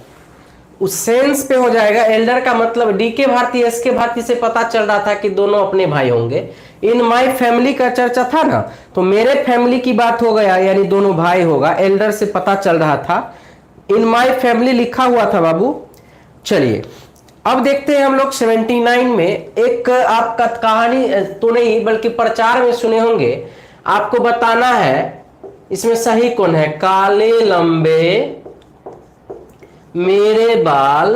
उस सेंस पे हो जाएगा। एल्डर का मतलब डी के भारती एस के भारती से पता चल रहा था कि दोनों अपने भाई होंगे। इन माय फैमिली का चर्चा था ना, तो मेरे फैमिली की बात हो गया, यानी दोनों भाई होगा। एल्डर से पता चल रहा था, इन माय फैमिली लिखा हुआ था बाबू। चलिए अब देखते हैं हम लोग 79 में। एक आपका कहानी तो नहीं बल्कि प्रचार में सुने होंगे। आपको बताना है इसमें सही कौन है। काले लंबे मेरे बाल,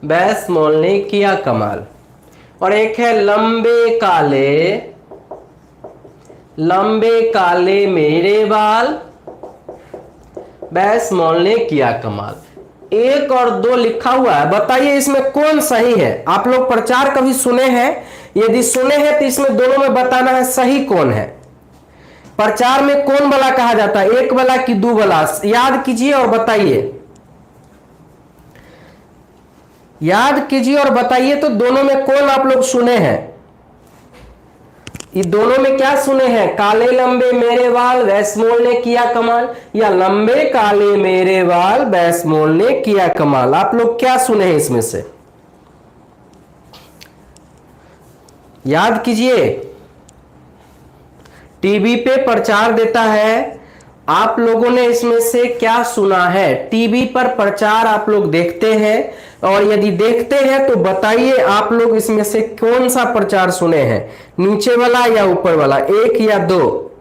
बैस मॉल ने किया कमाल। और एक है लंबे काले मेरे बाल, बैस मॉल ने किया कमाल। 1 और 2 लिखा हुआ है, बताइए इसमें कौन सही है। आप लोग प्रचार कभी सुने हैं? यदि सुने हैं तो इसमें दोनों में बताना है सही कौन है। प्रचार में कौन वाला कहा जाता है, 1 वाला कि 2 वाला? याद कीजिए और बताइए, याद कीजिए और बताइए तो दोनों में कौन आप लोग सुने हैं। ये दोनों में क्या सुने हैं? काले लंबे मेरे बाल, बैसमोल ने किया कमाल, या लंबे काले मेरे बाल, बैसमोल ने किया कमाल। आप लोग क्या सुने हैं इसमें से? याद कीजिए। टीवी पे प्रचार देता है, आप लोगों ने इसमें से क्या सुना है? टीवी पर प्रचार आप लोग देखते हैं, और यदि देखते हैं तो बताइए आप लोग इसमें से कौन सा प्रचार सुने हैं, नीचे वाला या ऊपर वाला, 1 या 2?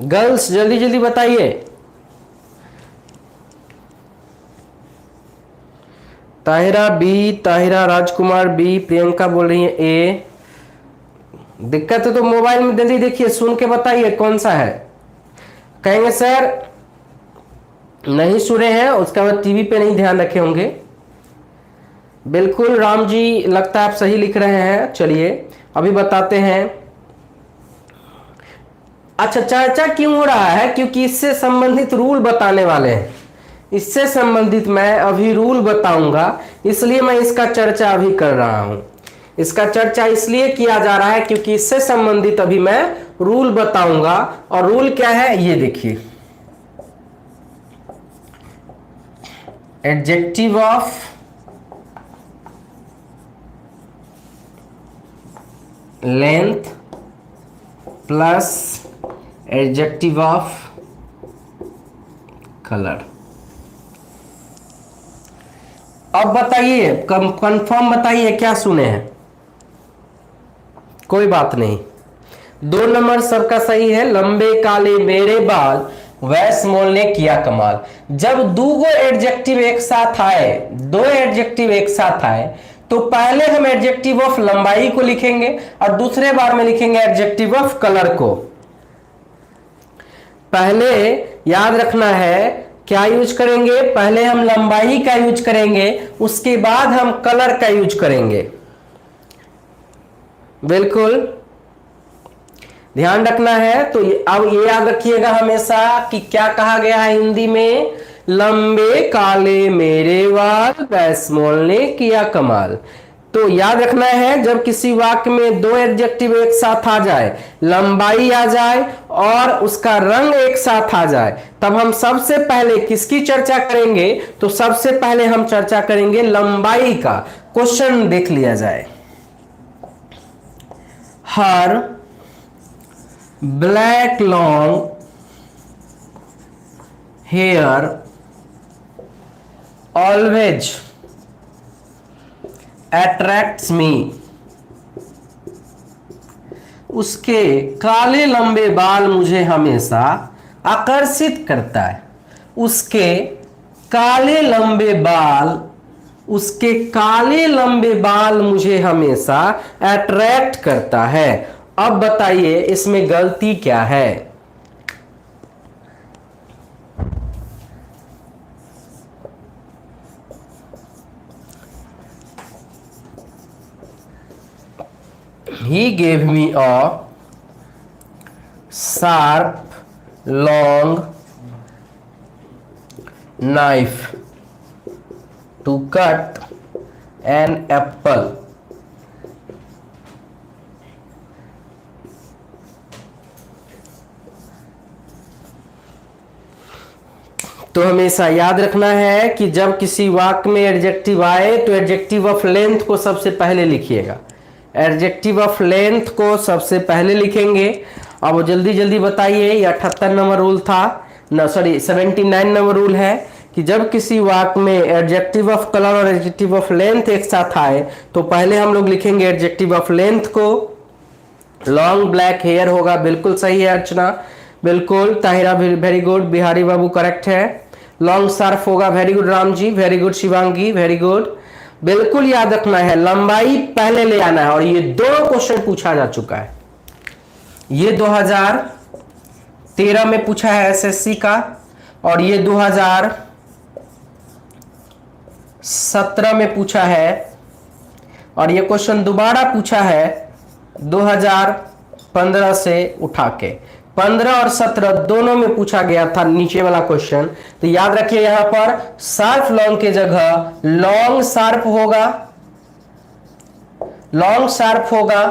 गर्ल्स जल्दी जल्दी बताइए। ताहिरा बी, ताहिरा राजकुमार बी, प्रियंका बोल रही है ए। दिक्कत है तो मोबाइल में जल्दी देखिए, सुन के बताइए कौन सा है। कहेंगे सर नहीं सुने हैं, उसका बाद टीवी पे नहीं ध्यान रखे होंगे। बिल्कुल राम जी, लगता है आप सही लिख रहे हैं। चलिए अभी बताते हैं। अच्छा, चर्चा क्यों हो रहा है? क्योंकि इससे संबंधित रूल बताने वाले हैं। इससे संबंधित मैं अभी रूल बताऊंगा, इसलिए मैं इसका चर्चा अभी कर रहा हूं। इसका चर्चा इसलिए किया जा रहा है क्योंकि इससे संबंधित अभी मैं रूल बताऊंगा। और रूल क्या है ये देखिए। Adjective of length plus adjective of colour. अब बताइए, कंफर्म बताइए क्या सुने हैं। कोई बात नहीं, 2 नंबर सबका सही है। लंबे काले मेरे बाल, वैसमोल ने किया कमाल। जब 2 एडजेक्टिव एक साथ आए, 2 एडजेक्टिव एक साथ आए, तो पहले हम एडजेक्टिव ऑफ लंबाई को लिखेंगे और दूसरे बार में लिखेंगे एडजेक्टिव ऑफ कलर को। पहले याद रखना है क्या यूज करेंगे, पहले हम लंबाई का यूज करेंगे, उसके बाद हम कलर का यूज करेंगे। बिल्कुल ध्यान रखना है। तो अब ये याद रखिएगा हमेशा कि क्या कहा गया है हिंदी में, लंबे काले मेरे बाल, बैसमोल ने किया कमाल। तो याद रखना है, जब किसी वाक्य में दो एडजेक्टिव एक साथ आ जाए, लंबाई आ जाए और उसका रंग एक साथ आ जाए, तब हम सबसे पहले किसकी चर्चा करेंगे? तो सबसे पहले हम चर्चा करेंगे लंबाई का। क्वेश्चन देख लिया जाए। हर black long hair always attracts me. उसके काले लंबे बाल मुझे हमेशा आकर्षित करता है। उसके काले लंबे बाल, उसके काले लंबे बाल मुझे हमेशा अट्रैक्ट करता है। अब बताइए इसमें गलती क्या है? He gave me a sharp, long knife to cut an apple. तो हमेशा याद रखना है कि जब किसी वाक्य में एडजेक्टिव आए तो एडजेक्टिव ऑफ लेंथ को सबसे पहले लिखिएगा। एडजेक्टिव ऑफ लेंथ को सबसे पहले लिखेंगे। अब जल्दी जल्दी बताइए, ये 78 नंबर रूल था ना, सॉरी 79 नंबर रूल है कि जब किसी वाक्य में एडजेक्टिव ऑफ कलर और एडजेक्टिव ऑफ लेंथ एक साथ आए तो पहले हम लोग लिखेंगे एडजेक्टिव ऑफ लेंथ को। लॉन्ग ब्लैक हेयर होगा, बिल्कुल सही है अर्चना, बिल्कुल। Tahira very good, Bihari Babu correct है। लॉन्ग शार्प होगा, very good Ram ji, very good Shivangi, very good. बिल्कुल याद रखना है, लंबाई पहले ले आना है। और ये दो क्वेश्चन पूछा जा चुका है, ये 2013 में पूछा है एसएससी का, और ये 2017 में पूछा है, और ये क्वेश्चन दोबारा पूछा है 2015 से उठा के। 15 और 17 दोनों में पूछा गया था नीचे वाला क्वेश्चन। तो याद रखिए यहां पर शार्प लॉन्ग के जगह लॉन्ग शार्प होगा, लॉन्ग शार्प होगा,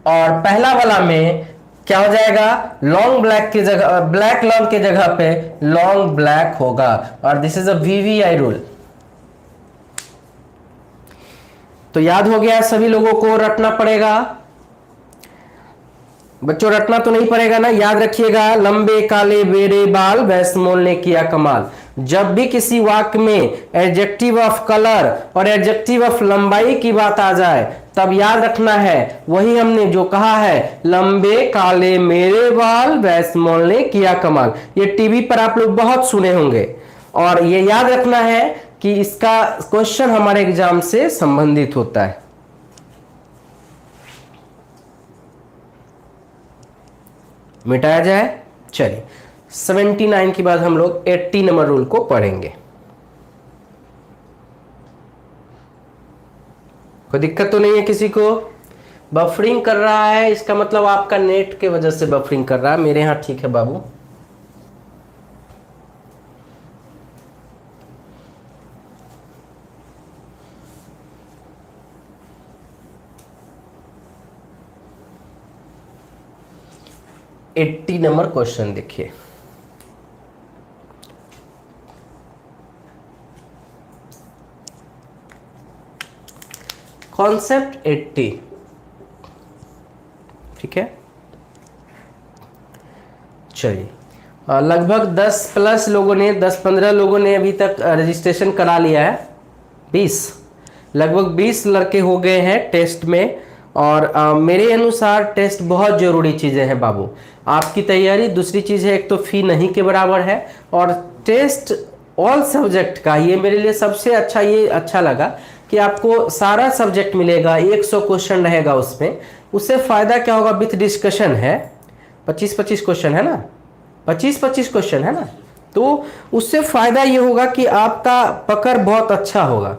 और पहला वाला में क्या हो जाएगा? लॉन्ग ब्लैक की जगह, ब्लैक लॉन्ग के जगह पे लॉन्ग ब्लैक होगा। और this is a VVI rule. तो याद हो गया, सभी लोगों को रटना पड़ेगा। बच्चों रटना तो नहीं पड़ेगा ना, याद रखिएगा। लंबे काले बेड़े बाल वैश्मोल ने किया कमाल। जब भी किसी वाक्य में एडजेक्टिव ऑफ कलर और एडजेक्टिव ऑफ लंबाई की बात आ जाए तब याद रखना है वही हमने जो कहा है, लंबे काले मेरे बाल वैश्मोल ने किया कमाल। ये टीवी पर आप लोग बहुत सुने होंगे, और ये याद रखना है कि इसका क्वेश्चन हमारे एग्जाम से संबंधित होता है। मिटाया जाए। चलिए 79 के बाद हम लोग 80 नंबर रूल को पढ़ेंगे। कोई दिक्कत तो नहीं है किसी को? बफरिंग कर रहा है इसका मतलब आपका नेट के वजह से बफरिंग कर रहा है, मेरे यहां ठीक है बाबू। एट्टी नंबर क्वेश्चन देखिए। कॉन्सेप्ट 80, ठीक है। चलिए लगभग 10 प्लस लोगों ने, 10-15 लोगों ने अभी तक रजिस्ट्रेशन करा लिया है। 20 लगभग 20 लड़के हो गए हैं टेस्ट में। और मेरे अनुसार टेस्ट बहुत ज़रूरी चीज़ें हैं बाबू, आपकी तैयारी। दूसरी चीज़ है, एक तो फ़ी नहीं के बराबर है, और टेस्ट ऑल सब्जेक्ट का ये मेरे लिए सबसे अच्छा, ये अच्छा लगा कि आपको सारा सब्जेक्ट मिलेगा, 100 क्वेश्चन रहेगा उसमें। उससे फ़ायदा क्या होगा? विथ डिस्कशन है, 25-25 क्वेश्चन है ना, 25-25 क्वेश्चन है ना, तो उससे फ़ायदा ये होगा कि आपका पकड़ बहुत अच्छा होगा।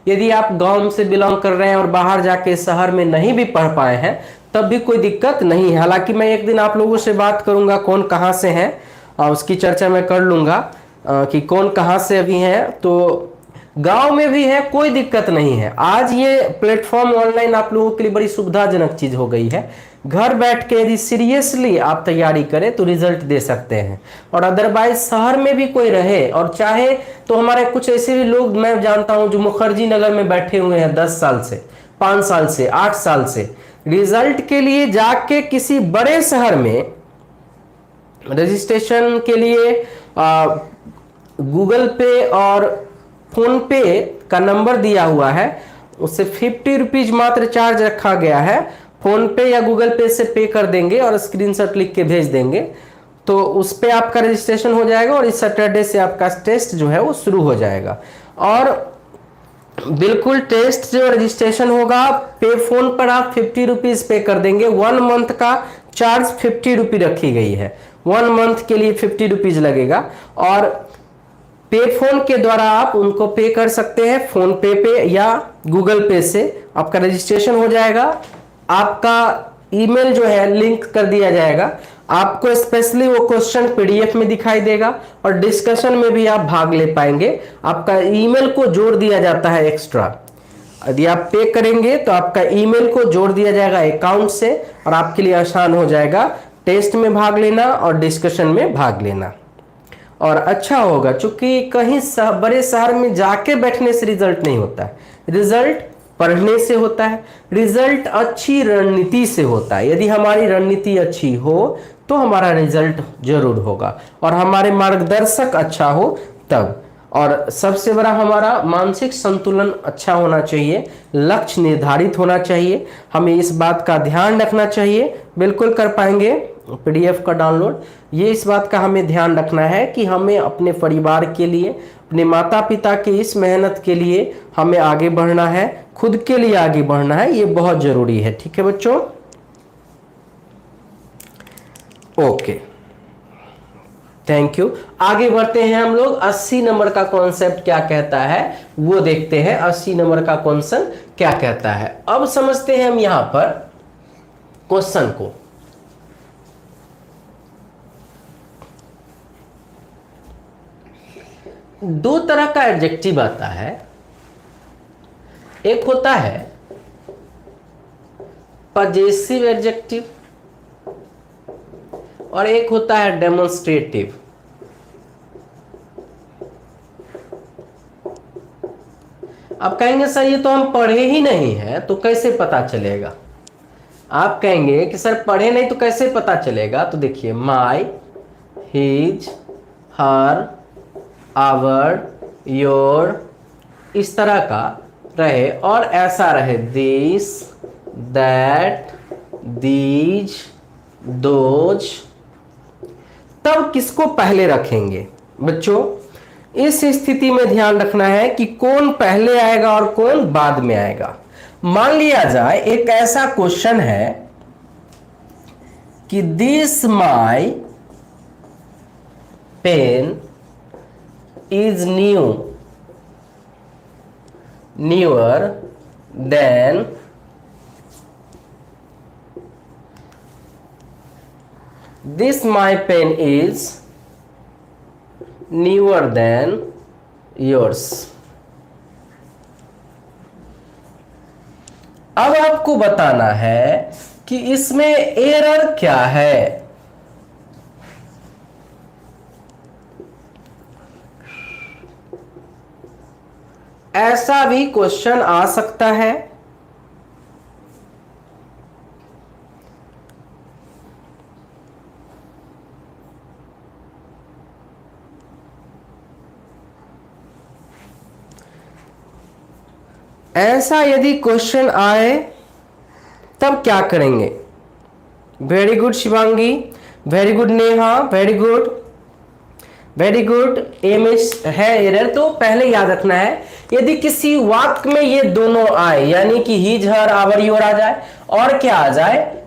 यदि आप गांव से बिलोंग कर रहे हैं और बाहर जाके शहर में नहीं भी पढ़ पाए हैं तब भी कोई दिक्कत नहीं है। हालांकि मैं एक दिन आप लोगों से बात करूंगा कौन कहाँ से हैं, और उसकी चर्चा मैं कर लूँगा कि कौन कहाँ से अभी हैं। तो गांव में भी है, कोई दिक्कत नहीं है। आज ये प्लेटफॉर्म ऑनलाइन आप लोगों के लिए बड़ी सुविधाजनक चीज हो गई है। घर बैठ के यदि सीरियसली आप तैयारी करें तो रिजल्ट दे सकते हैं। और अदरवाइज शहर में भी कोई रहे और चाहे तो हमारे कुछ ऐसे भी लोग मैं जानता हूं जो मुखर्जी नगर में बैठे हुए हैं 10 साल से, 5 साल से, 8 साल से, रिजल्ट के लिए जाके किसी बड़े शहर में रजिस्ट्रेशन के लिए गूगल पे और फोन पे का नंबर दिया हुआ है, उससे 50 रुपीज मात्र चार्ज रखा गया है। फोन पे या गूगल पे से पे कर देंगे और स्क्रीनशॉट लिख के भेज देंगे तो उस पे आपका रजिस्ट्रेशन हो जाएगा और इस सैटरडे से आपका टेस्ट जो है वो शुरू हो जाएगा। और बिल्कुल टेस्ट जो रजिस्ट्रेशन होगा पे फोन पर आप 50 रुपीज पे कर देंगे। 1 मंथ का चार्ज 50 रुपी रखी गई है, 1 मंथ के लिए 50 रुपीज लगेगा। और पे फोन के द्वारा आप उनको पे कर सकते हैं, फोन पे या गूगल पे से आपका रजिस्ट्रेशन हो जाएगा। आपका ईमेल जो है लिंक कर दिया जाएगा, आपको स्पेशली वो क्वेश्चन पीडीएफ में दिखाई देगा और डिस्कशन में भी आप भाग ले पाएंगे। आपका ईमेल को जोड़ दिया जाता है एक्स्ट्रा, यदि आप पे करेंगे तो आपका ईमेल को जोड़ दिया जाएगा अकाउंट से और आपके लिए आसान हो जाएगा टेस्ट में भाग लेना और डिस्कशन में भाग लेना। और अच्छा होगा, चूंकि कहीं बड़े शहर में जाके बैठने से रिजल्ट नहीं होता है, रिजल्ट पढ़ने से होता है, रिजल्ट अच्छी रणनीति से होता है। यदि हमारी रणनीति अच्छी हो तो हमारा रिजल्ट जरूर होगा और हमारे मार्गदर्शक अच्छा हो तब। और सबसे बड़ा हमारा मानसिक संतुलन अच्छा होना चाहिए, लक्ष्य निर्धारित होना चाहिए, हमें इस बात का ध्यान रखना चाहिए। बिल्कुल कर पाएंगे पीडीएफ का डाउनलोड। ये इस बात का हमें ध्यान रखना है कि हमें अपने परिवार के लिए, अपने माता पिता की इस मेहनत के लिए हमें आगे बढ़ना है, खुद के लिए आगे बढ़ना है, ये बहुत जरूरी है। ठीक है बच्चों, ओके, थैंक यू। आगे बढ़ते हैं हम लोग। 80 नंबर का कॉन्सेप्ट क्या कहता है वो देखते हैं। 80 नंबर का क्वेश्चन क्या कहता है, अब समझते हैं हम यहां पर क्वेश्चन को। दो तरह का एडजेक्टिव आता है, एक होता है पजेसिव एडजेक्टिव और एक होता है डेमोन्स्ट्रेटिव। आप कहेंगे सर ये तो हम पढ़े ही नहीं है तो कैसे पता चलेगा। आप कहेंगे कि सर पढ़े नहीं तो कैसे पता चलेगा, तो देखिए माई, हिज, हर, आवर, योर, इस तरह का रहे और ऐसा रहे दिस, दैट, दीज, दोज, तब किसको पहले रखेंगे। बच्चों इस स्थिति में ध्यान रखना है कि कौन पहले आएगा और कौन बाद में आएगा। मान लिया जाए एक ऐसा क्वेश्चन है कि this my pen is newer than this my pen is newer than yours। अब आपको बताना है कि इसमें एरर क्या है। ऐसा भी क्वेश्चन आ सकता है। ऐसा यदि क्वेश्चन आए तब क्या करेंगे। Very good Shivangi, very good Neha, very good, very good. A में है एरर तो पहले याद रखना है यदि किसी वाक्य में ये दोनों आए, यानी कि हिज, हर, आवर, योर आ जाए और क्या आ जाए,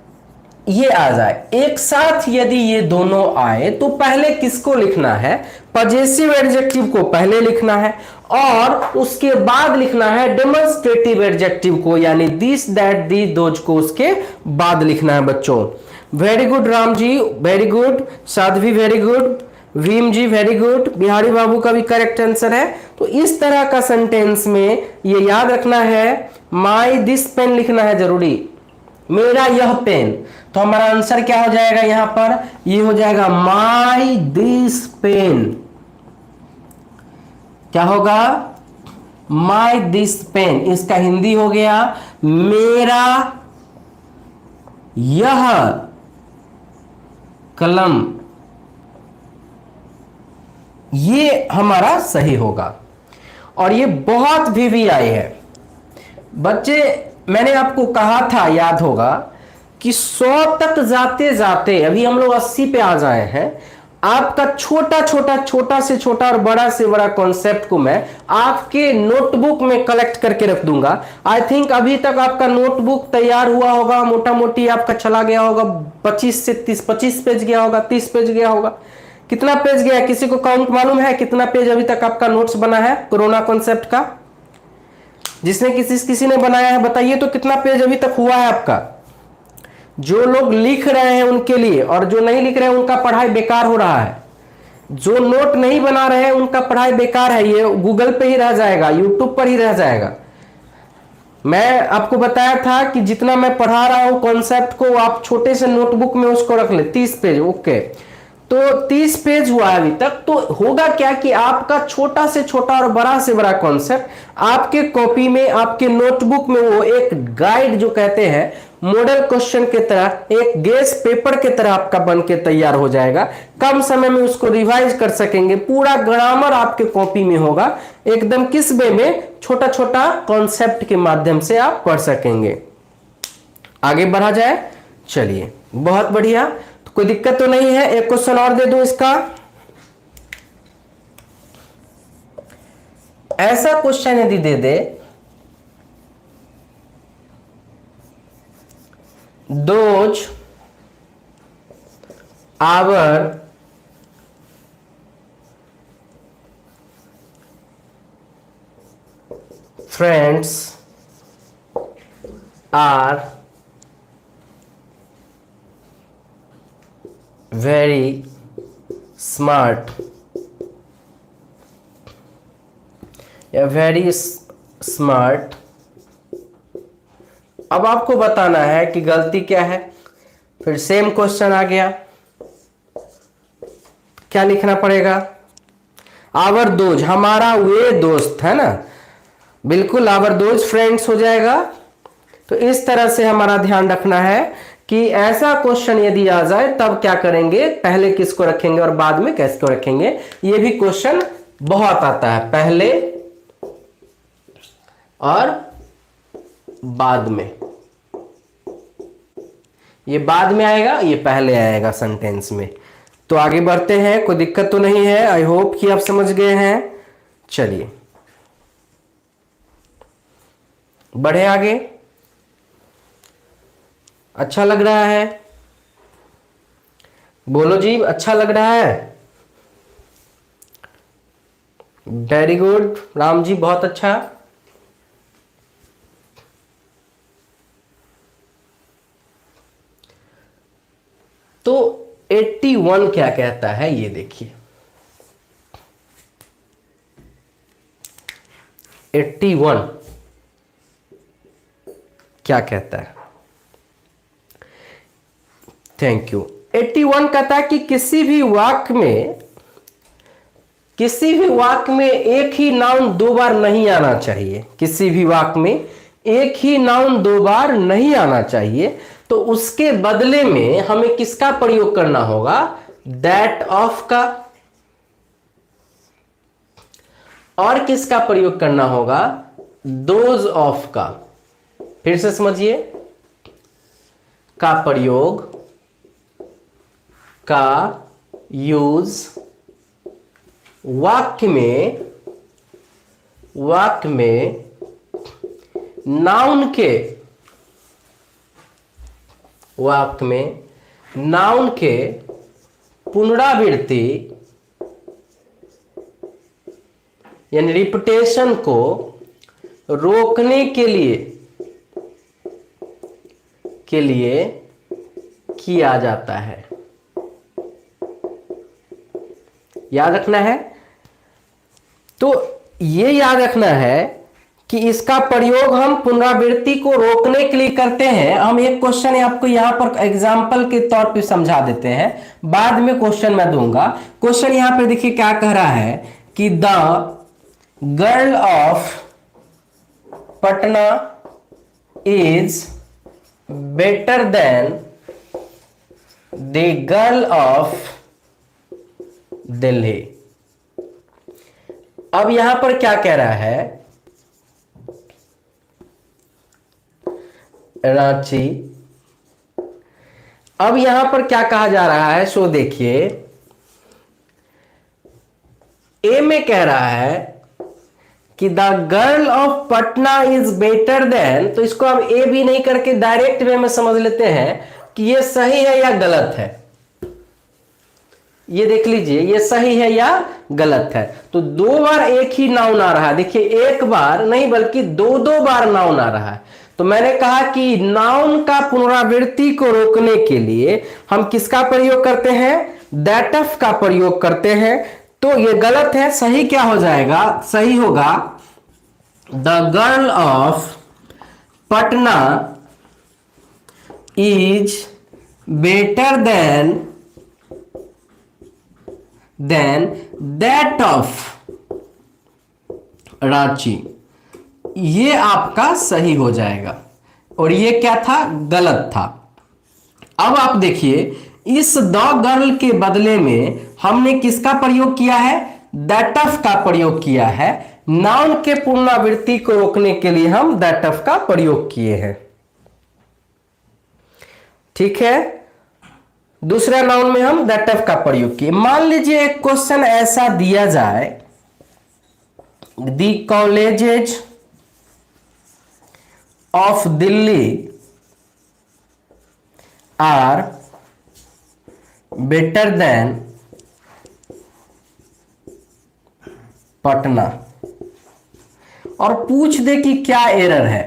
ये आ जाए एक साथ, यदि ये दोनों आए तो पहले किसको लिखना है, पजेसिव एडजेक्टिव को पहले लिखना है और उसके बाद लिखना है डेमोन्स्ट्रेटिव एडजेक्टिव को, यानी दिस, दैट, दी, दोज को उसके बाद लिखना है बच्चों। Very good Ram ji, very good. Sadhvi very good, Bhim ji very good, Bihari Babu का भी करेक्ट आंसर है। तो इस तरह का सेंटेंस में ये याद रखना है, माई दिस पेन लिखना है जरूरी, मेरा यह पेन। तो हमारा आंसर क्या हो जाएगा यहां पर, ये हो जाएगा माई दिस पेन। क्या होगा, माई दिस पेन। इसका हिंदी हो गया मेरा यह कलम। ये हमारा सही होगा। और ये बहुत वीवीआई है बच्चे। मैंने आपको कहा था, याद होगा, कि 100 तक जाते जाते अभी हम लोग 80 पे आ जाए हैं। आपका छोटा से छोटा और बड़ा से बड़ा कॉन्सेप्ट को मैं आपके नोटबुक में कलेक्ट करके रख दूंगा। आई थिंक अभी तक आपका नोटबुक तैयार हुआ होगा, मोटा मोटी आपका चला गया होगा 25 से 25 पेज गया होगा, 30 पेज गया होगा। कितना पेज गया है, किसी को काउंट मालूम है कितना पेज अभी तक आपका नोट्स बना है कोरोना कॉन्सेप्ट का? जिसने किसी ने बनाया है बताइए तो कितना पेज अभी तक हुआ है आपका? जो लोग लिख रहे हैं उनके लिए, और जो नहीं लिख रहे हैं उनका पढ़ाई बेकार हो रहा है। जो नोट नहीं बना रहे हैं उनका पढ़ाई बेकार है, ये गूगल पे ही रह जाएगा, यूट्यूब पर ही रह जाएगा। मैं आपको बताया था कि जितना मैं पढ़ा रहा हूं कॉन्सेप्ट को, आप छोटे से नोटबुक में उसको रख ले, 30 पेज। ओके, तो 30 पेज हुआ है अभी तक। तो होगा क्या कि आपका छोटा से छोटा और बड़ा से बड़ा कॉन्सेप्ट आपके कॉपी में, आपके नोटबुक में, वो एक गाइड जो कहते हैं, मॉडल क्वेश्चन की तरह, एक गेस पेपर की तरह आपका बन के तैयार हो जाएगा। कम समय में उसको रिवाइज कर सकेंगे, पूरा ग्रामर आपके कॉपी में होगा एकदम। किस वे में, छोटा छोटा कॉन्सेप्ट के माध्यम से आप पढ़ सकेंगे। आगे बढ़ा जाए, चलिए बहुत बढ़िया। तो कोई दिक्कत तो नहीं है। एक क्वेश्चन और दे दूं इसका। ऐसा क्वेश्चन यदि दे दे, those our friends are very smart या very smart। अब आपको बताना है कि गलती क्या है। फिर सेम क्वेश्चन आ गया, क्या लिखना पड़ेगा? आवर दोज, हमारा वे दोस्त है ना, बिल्कुल आवर दोज फ्रेंड्स हो जाएगा। तो इस तरह से हमारा ध्यान रखना है कि ऐसा क्वेश्चन यदि आ जाए तब क्या करेंगे, पहले किसको रखेंगे और बाद में किसको रखेंगे। ये भी क्वेश्चन बहुत आता है, पहले और बाद में। ये बाद में आएगा, ये पहले आएगा सेंटेंस में। तो आगे बढ़ते हैं, कोई दिक्कत तो नहीं है। आई होप कि आप समझ गए हैं। चलिए बढ़े आगे। अच्छा लग रहा है? बोलो जी, अच्छा लग रहा है? वेरी गुड राम जी, बहुत अच्छा। तो 81 क्या कहता है ये देखिए। 81 क्या कहता है? Thank you. 81 कहता है कि किसी भी वाक्य में एक ही नाउन दो बार नहीं आना चाहिए। किसी भी वाक्य में एक ही नाउन दो बार नहीं आना चाहिए। तो उसके बदले में हमें किसका प्रयोग करना होगा? दैट ऑफ का। और किसका प्रयोग करना होगा? दोज ऑफ का। फिर से समझिए, का प्रयोग, का यूज वाक्य में नाउन के, वाक्य में नाउन के पुनरावृत्ति यानी रिपीटेशन को रोकने के लिए किया जाता है। याद रखना है। तो ये याद रखना है कि इसका प्रयोग हम पुनरावृत्ति को रोकने के लिए करते हैं। हम एक क्वेश्चन आपको यहां पर एग्जाम्पल के तौर पे समझा देते हैं, बाद में क्वेश्चन मैं दूंगा। क्वेश्चन यहां पे देखिए क्या कह रहा है कि the girl of Patna is better than the girl of Delhi. अब यहां पर क्या कह रहा है, रांची। अब यहां पर क्या कहा जा रहा है, सो देखिए ए में कह रहा है कि the girl of Patna is better than, तो इसको हम ए भी नहीं करके डायरेक्ट वे में समझ लेते हैं कि ये सही है या गलत है। ये देख लीजिए ये सही है या गलत है। तो दो बार एक ही नाउन आ रहा है, देखिए एक बार नहीं बल्कि दो दो बार नाउन आ रहा है। तो मैंने कहा कि नाउन का पुनरावृत्ति को रोकने के लिए हम किसका प्रयोग करते हैं, दैट ऑफ का प्रयोग करते हैं। तो ये गलत है, सही क्या हो जाएगा, सही होगा the girl of Patna is better than that of Ranchi. ये आपका सही हो जाएगा और ये क्या था, गलत था। अब आप देखिए इस द गर्ल के बदले में हमने किसका प्रयोग किया है, दैट ऑफ का प्रयोग किया है। नाउन के पुनरावृत्ति को रोकने के लिए हम दैट ऑफ का प्रयोग किए हैं, ठीक है। दूसरा नाउन में हम दैट ऑफ का प्रयोग किए। मान लीजिए एक क्वेश्चन ऐसा दिया जाए, the colleges of Delhi are better than Patna, और पूछ दे कि क्या एरर है,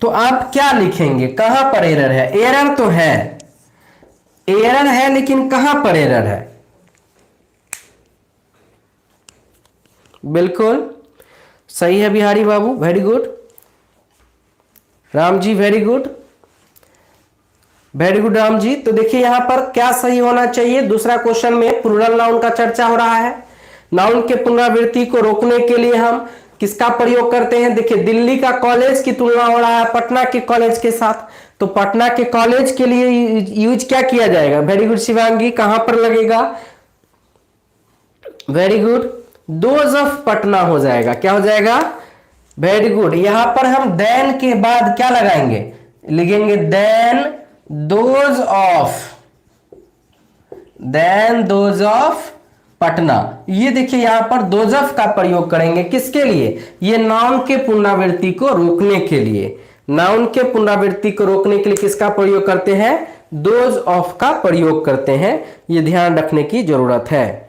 तो आप क्या लिखेंगे, कहां पर एरर है। एरर तो है, एरर है, लेकिन कहां पर एरर है। बिल्कुल सही है Bihari Babu, very good. Ram ji very good, very good Ram ji. तो देखिए यहां पर क्या सही होना चाहिए, दूसरा क्वेश्चन में प्लूरल नाउन का चर्चा हो रहा है। नाउन के पुनरावृत्ति को रोकने के लिए हम किसका प्रयोग करते हैं, देखिए दिल्ली का कॉलेज की तुलना हो रहा है पटना के कॉलेज के साथ, तो पटना के कॉलेज के लिए यूज क्या किया जाएगा, वेरी गुड शिवांगी, कहां पर लगेगा, very good, those of Patna हो जाएगा। क्या हो जाएगा, वेरी गुड। यहां पर हम देन के बाद क्या लगाएंगे, लिखेंगे देन दोज ऑफ पटना। ये देखिए यहां पर दोज ऑफ का प्रयोग करेंगे किसके लिए, ये नाउन के पुनरावृत्ति को रोकने के लिए। नाउन के पुनरावृत्ति को रोकने के लिए किसका प्रयोग करते हैं, दोज ऑफ का प्रयोग करते हैं। ये ध्यान रखने की जरूरत है।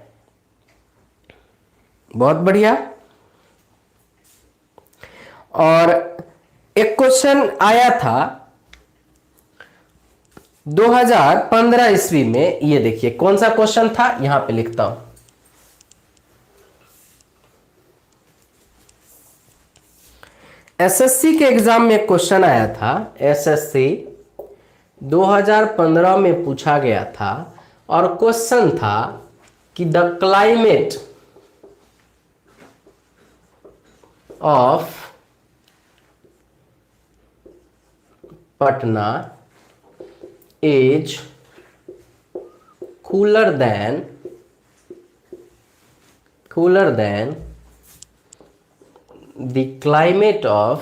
बहुत बढ़िया। और एक क्वेश्चन आया था 2015 ईस्वी में, ये देखिए कौन सा क्वेश्चन था, यहां पे लिखता हूं। एसएससी के एग्जाम में क्वेश्चन आया था, एसएससी 2015 में पूछा गया था, और क्वेश्चन था कि the climate of Patna is cooler than the climate of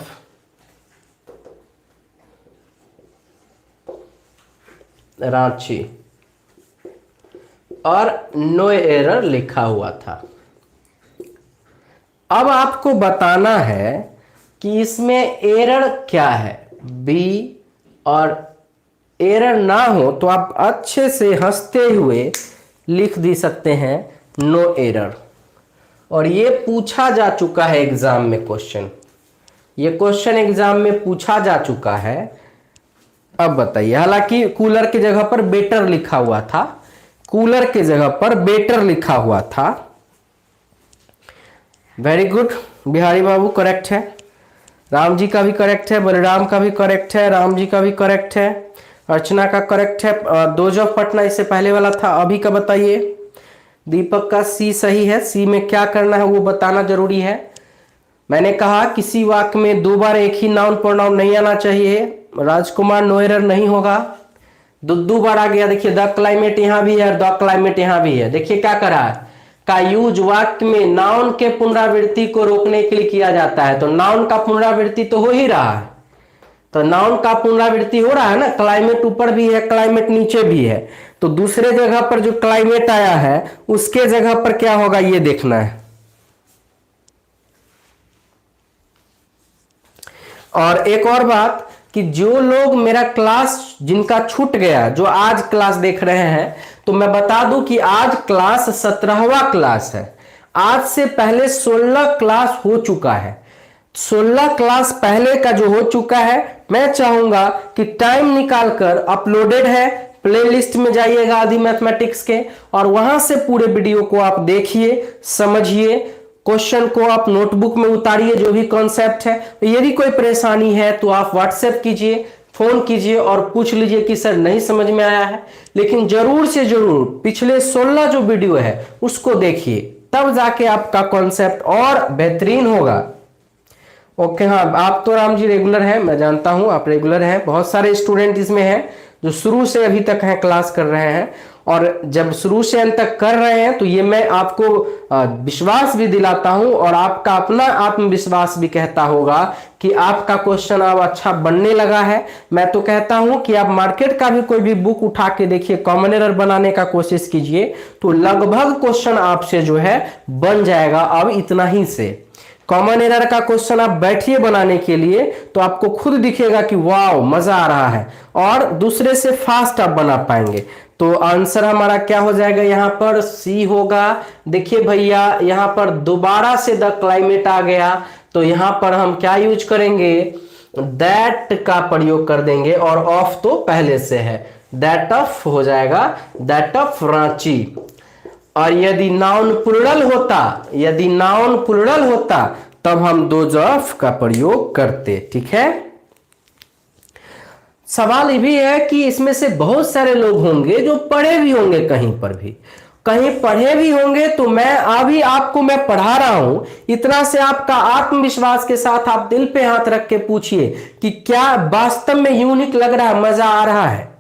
Ranchi, और नो एरर लिखा हुआ था। अब आपको बताना है कि इसमें एरर क्या है, बी, और एरर ना हो तो आप अच्छे से हंसते हुए लिख दी सकते हैं नो एरर। और ये पूछा जा चुका है एग्जाम में क्वेश्चन, ये क्वेश्चन एग्जाम में पूछा जा चुका है। अब बताइए, हालांकि कूलर की जगह पर बेटर लिखा हुआ था, कूलर के जगह पर बेटर लिखा हुआ था। Very good, Bihari Babu correct है। राम जी का भी करेक्ट है, बलराम का भी करेक्ट है, राम जी का भी करेक्ट है, अर्चना का करेक्ट है। दोज ऑफ पटना इससे पहले वाला था। अभी का बताइए। दीपक का सी सही है। सी में क्या करना है वो बताना जरूरी है। मैंने कहा किसी वाक्य में 2 बार एक ही नाउन प्रोनाउन नहीं आना चाहिए। राजकुमार नो एरर नहीं होगा। 2 बार आ गया। देखिए द क्लाइमेट यहां भी है और द क्लाइमेट यहां भी है। देखिए क्या करा है, का यूज वाक्य में नाउन के पुनरावृत्ति को रोकने के लिए किया जाता है। तो नाउन का पुनरावृत्ति तो हो ही रहा है, तो नाउन का पुनरावृत्ति हो रहा है ना। क्लाइमेट ऊपर भी है, क्लाइमेट नीचे भी है, तो दूसरे जगह पर जो क्लाइमेट आया है उसके जगह पर क्या होगा ये देखना है। और एक और बात कि जो लोग मेरा क्लास जिनका छूट गया, जो आज क्लास देख रहे हैं, तो मैं बता दूं कि आज क्लास 17वां क्लास है। आज से पहले 16 क्लास हो चुका है। 16 क्लास पहले का जो हो चुका है, मैं चाहूंगा कि टाइम निकालकर अपलोडेड है, प्लेलिस्ट में जाइएगा आदि मैथमेटिक्स के, और वहां से पूरे वीडियो को आप देखिए, समझिए, क्वेश्चन को आप नोटबुक में उतारिए जो भी कॉन्सेप्ट है। यदि कोई परेशानी है तो आप व्हाट्सएप कीजिए, फोन कीजिए और पूछ लीजिए कि सर नहीं समझ में आया है। लेकिन जरूर से जरूर पिछले 16 जो वीडियो है उसको देखिए, तब जाके आपका कॉन्सेप्ट और बेहतरीन होगा। ओके, हाँ आप तो राम जी रेगुलर हैं, मैं जानता हूं आप रेगुलर हैं। बहुत सारे स्टूडेंट इसमें हैं जो शुरू से अभी तक हैं, क्लास कर रहे हैं, और जब शुरू से अंत तक कर रहे हैं तो ये मैं आपको विश्वास भी दिलाता हूं, और आपका अपना आत्मविश्वास भी कहता होगा कि आपका क्वेश्चन अब अच्छा बनने लगा है। मैं तो कहता हूं कि आप मार्केट का भी कोई भी बुक उठा के देखिए, कॉमन एरर बनाने का कोशिश कीजिए, तो लगभग क्वेश्चन आपसे जो है बन जाएगा अब इतना ही से। कॉमन एरर का क्वेश्चन आप बैठिए बनाने के लिए तो आपको खुद दिखेगा कि वाओ मजा आ रहा है, और दूसरे से फास्ट आप बना पाएंगे। तो आंसर हमारा क्या हो जाएगा, यहां पर सी होगा। देखिए भैया यहां पर दोबारा से द क्लाइमेट आ गया, तो यहां पर हम क्या यूज करेंगे, दैट का प्रयोग कर देंगे, और ऑफ तो पहले से है, दैट ऑफ हो जाएगा, दैट ऑफ रांची। और यदि नाउन प्लुरल होता, यदि नाउन प्लुरल होता तब हम दोज ऑफ का प्रयोग करते। ठीक है। सवाल ये भी है कि इसमें से बहुत सारे लोग होंगे जो पढ़े भी होंगे, कहीं पर भी कहीं पढ़े भी होंगे, तो मैं अभी आपको मैं पढ़ा रहा हूं, इतना से आपका आत्मविश्वास के साथ आप दिल पे हाथ रख के पूछिए कि क्या वास्तव में यूनिक लग रहा है, मजा आ रहा है।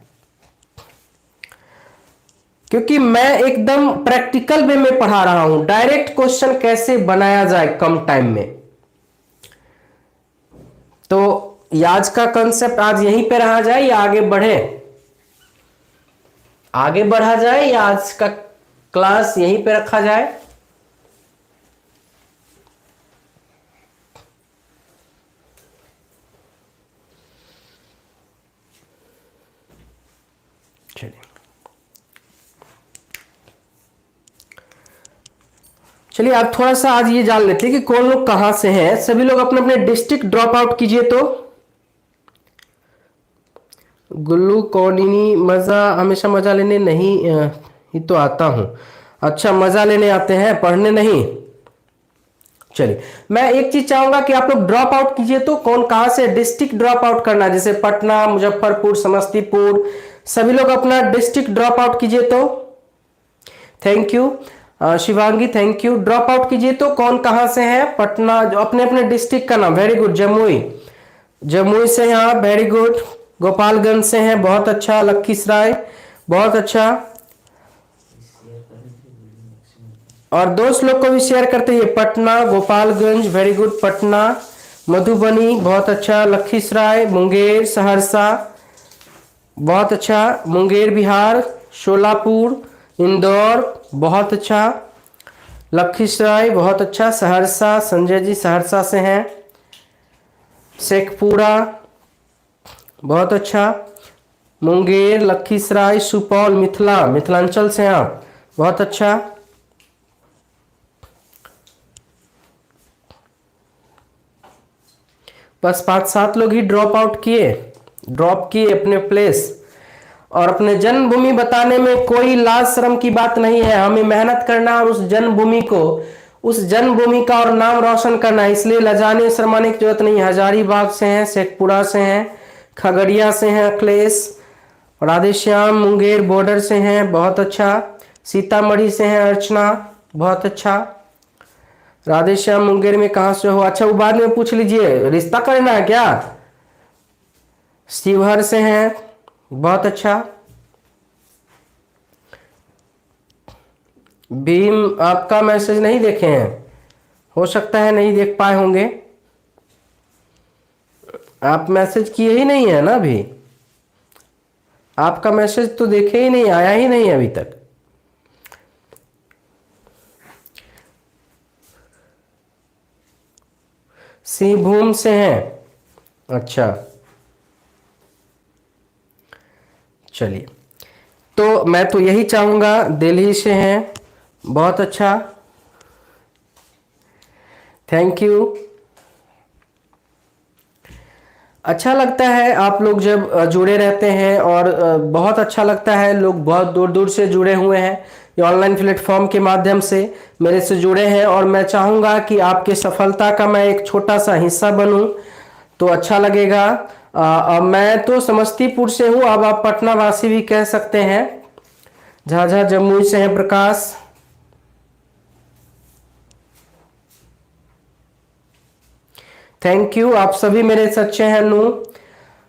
क्योंकि मैं एकदम प्रैक्टिकल वे में पढ़ा रहा हूं, डायरेक्ट क्वेश्चन कैसे बनाया जाए कम टाइम में। तो आज का कंसेप्ट आज यहीं पे रहा जाए या आगे बढ़े, आगे बढ़ा जाए या आज का क्लास यहीं पे रखा जाए। चलिए आप थोड़ा सा आज ये जान लेते हैं कि कौन लोग कहां से हैं। सभी लोग अपने अपने डिस्ट्रिक्ट ड्रॉप आउट कीजिए। तो गुल्लू कौनिनी, मजा हमेशा मजा लेने नहीं ही तो आता हूं। अच्छा मजा लेने आते हैं, पढ़ने नहीं। चलिए मैं एक चीज चाहूंगा कि आप लोग ड्रॉप आउट कीजिए। तो कौन कहां से डिस्ट्रिक्ट ड्रॉप आउट करना है, जैसे पटना, मुजफ्फरपुर, समस्तीपुर, सभी लोग अपना डिस्ट्रिक्ट ड्रॉप आउट कीजिए। तो thank you Shivangi, thank you. Drop out कीजिए। तो कौन कहां से है, पटना, जो अपने अपने डिस्ट्रिक्ट का नाम। Very good. जमुई, जमुई से यहाँ, वेरी गुड। गोपालगंज से हैं, बहुत अच्छा। लखीसराय, बहुत अच्छा। और दोस्त लोग को भी शेयर करते हैं। Patna, Gopalganj, very good. पटना, मधुबनी, बहुत अच्छा। लखीसराय, मुंगेर, सहरसा, बहुत अच्छा। मुंगेर बिहार, शोलापुर, इंदौर, बहुत अच्छा। लखीसराय, बहुत अच्छा। सहरसा, संजय जी सहरसा से हैं। शेखपुरा, बहुत अच्छा। मुंगेर, लखीसराय, सुपौल, मिथिला, मिथिलांचल से आप, बहुत अच्छा। बस 5-7 लोग ही ड्रॉप आउट किए, ड्रॉप किए अपने प्लेस। और अपने जन्मभूमि बताने में कोई लाज शर्म की बात नहीं है। हमें मेहनत करना और उस जन्मभूमि का और नाम रोशन करना है, इसलिए लजाने शर्माने की जरूरत नहीं है। हजारीबाग से हैं, शेखपुरा से हैं, खगड़िया से हैं अखिलेश, राधेश्याम मुंगेर बॉर्डर से हैं, बहुत अच्छा। सीतामढ़ी से हैं अर्चना, बहुत अच्छा। राधेश्याम मुंगेर में कहाँ से हो? अच्छा वो बाद में पूछ लीजिए, रिश्ता करना है क्या? शिवहर से हैं, बहुत अच्छा। भीम आपका मैसेज नहीं देखे हैं, हो सकता है नहीं देख पाए होंगे। आप मैसेज किए ही नहीं है ना अभी, आपका मैसेज तो देखे ही नहीं, आया ही नहीं अभी तक। सिंहभूम से हैं, अच्छा चलिए। तो मैं तो यही चाहूंगा, दिल्ली से हैं, बहुत अच्छा, थैंक यू। अच्छा लगता है आप लोग जब जुड़े रहते हैं, और बहुत अच्छा लगता है, लोग बहुत दूर दूर से जुड़े हुए हैं, ये ऑनलाइन प्लेटफॉर्म के माध्यम से मेरे से जुड़े हैं, और मैं चाहूँगा कि आपके सफलता का मैं एक छोटा सा हिस्सा बनूं, तो अच्छा लगेगा। मैं तो समस्तीपुर से हूँ, अब आप पटना वासी भी कह सकते हैं। झाझा जमुई से हैं प्रकाश, थैंक यू। आप सभी मेरे से अच्छे हैं नू,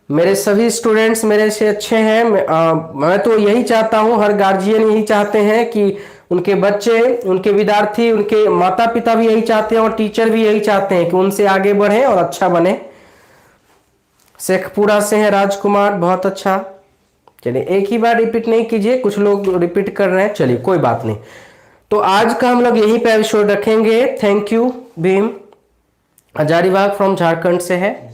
मेरे सभी स्टूडेंट्स मेरे से अच्छे हैं। मैं तो यही चाहता हूं, हर गार्जियन यही चाहते हैं कि उनके बच्चे, उनके विद्यार्थी, उनके माता पिता भी यही चाहते हैं, और टीचर भी यही चाहते हैं कि उनसे आगे बढ़े और अच्छा बने। शेखपुरा से हैं राजकुमार, बहुत अच्छा। चलिए एक ही बार रिपीट नहीं कीजिए, कुछ लोग रिपीट कर रहे हैं, चलिए कोई बात नहीं। तो आज का हम लोग यही पे एपिसोड रखेंगे। Thank you Bhim. Hazaribagh from Jharkhand से है।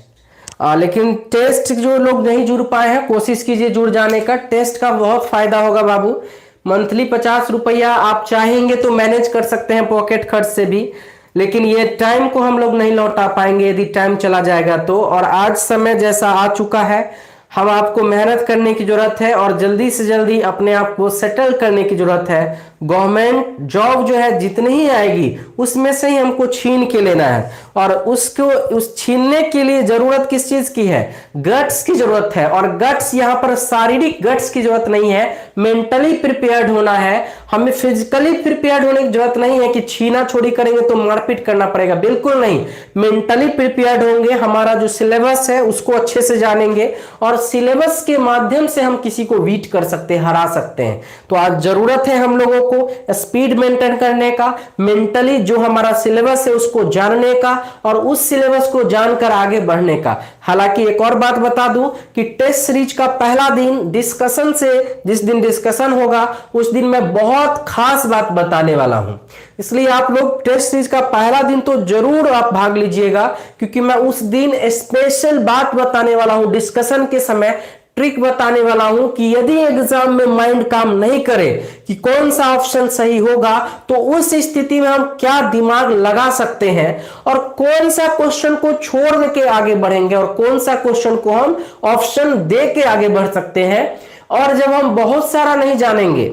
लेकिन टेस्ट जो लोग नहीं जुड़ पाए हैं, कोशिश कीजिए जुड़ जाने का, टेस्ट का बहुत फायदा होगा बाबू। मंथली 50 रुपया आप चाहेंगे तो मैनेज कर सकते हैं पॉकेट खर्च से भी, लेकिन ये टाइम को हम लोग नहीं लौटा पाएंगे यदि टाइम चला जाएगा तो। और आज समय जैसा आ चुका है, हम आपको मेहनत करने की जरूरत है और जल्दी से जल्दी अपने आप को सेटल करने की जरूरत है। गवर्नमेंट जॉब जो है जितनी ही आएगी उसमें से ही हमको छीन के लेना है, और उस छीनने के लिए जरूरत किस चीज की है? गट्स की जरूरत है। और गट्स यहाँ पर शारीरिक गट्स की जरूरत नहीं है, मेंटली प्रिपेयर्ड होना है। हमें फिजिकली प्रिपेयर्ड होने की जरूरत नहीं है कि छीना छोड़ी करेंगे तो मारपीट करना पड़ेगा, बिल्कुल नहीं। मेंटली प्रिपेयर्ड होंगे, हमारा जो सिलेबस है उसको अच्छे से जानेंगे, और सिलेबस के माध्यम से हम किसी को बीट कर सकते हैं, हरा सकते हैं। तो आज जरूरत है हम लोगों को स्पीड मेंटेन करने का, मेंटली जो हमारा सिलेबस है उसको जानने का, और उस सिलेबस को जानकर आगे बढ़ने का। हालांकि एक और बात बता दूं कि टेस्ट सीरीज का पहला दिन डिस्कशन से, जिस दिन डिस्कशन होगा उस दिन मैं बहुत खास बात बताने वाला हूं, इसलिए आप लोग टेस्ट सीरीज का पहला दिन तो जरूर आप भाग लीजिएगा, क्योंकि मैं उस दिन स्पेशल बात बताने वाला हूं, डिस्कशन के समय ट्रिक बताने वाला हूं कि यदि एग्जाम में माइंड काम नहीं करे कि कौन सा ऑप्शन सही होगा, तो उस स्थिति में हम क्या दिमाग लगा सकते हैं, और कौन सा क्वेश्चन को छोड़ के आगे बढ़ेंगे, और कौन सा क्वेश्चन को हम ऑप्शन दे के आगे बढ़ सकते हैं। और जब हम बहुत सारा नहीं जानेंगे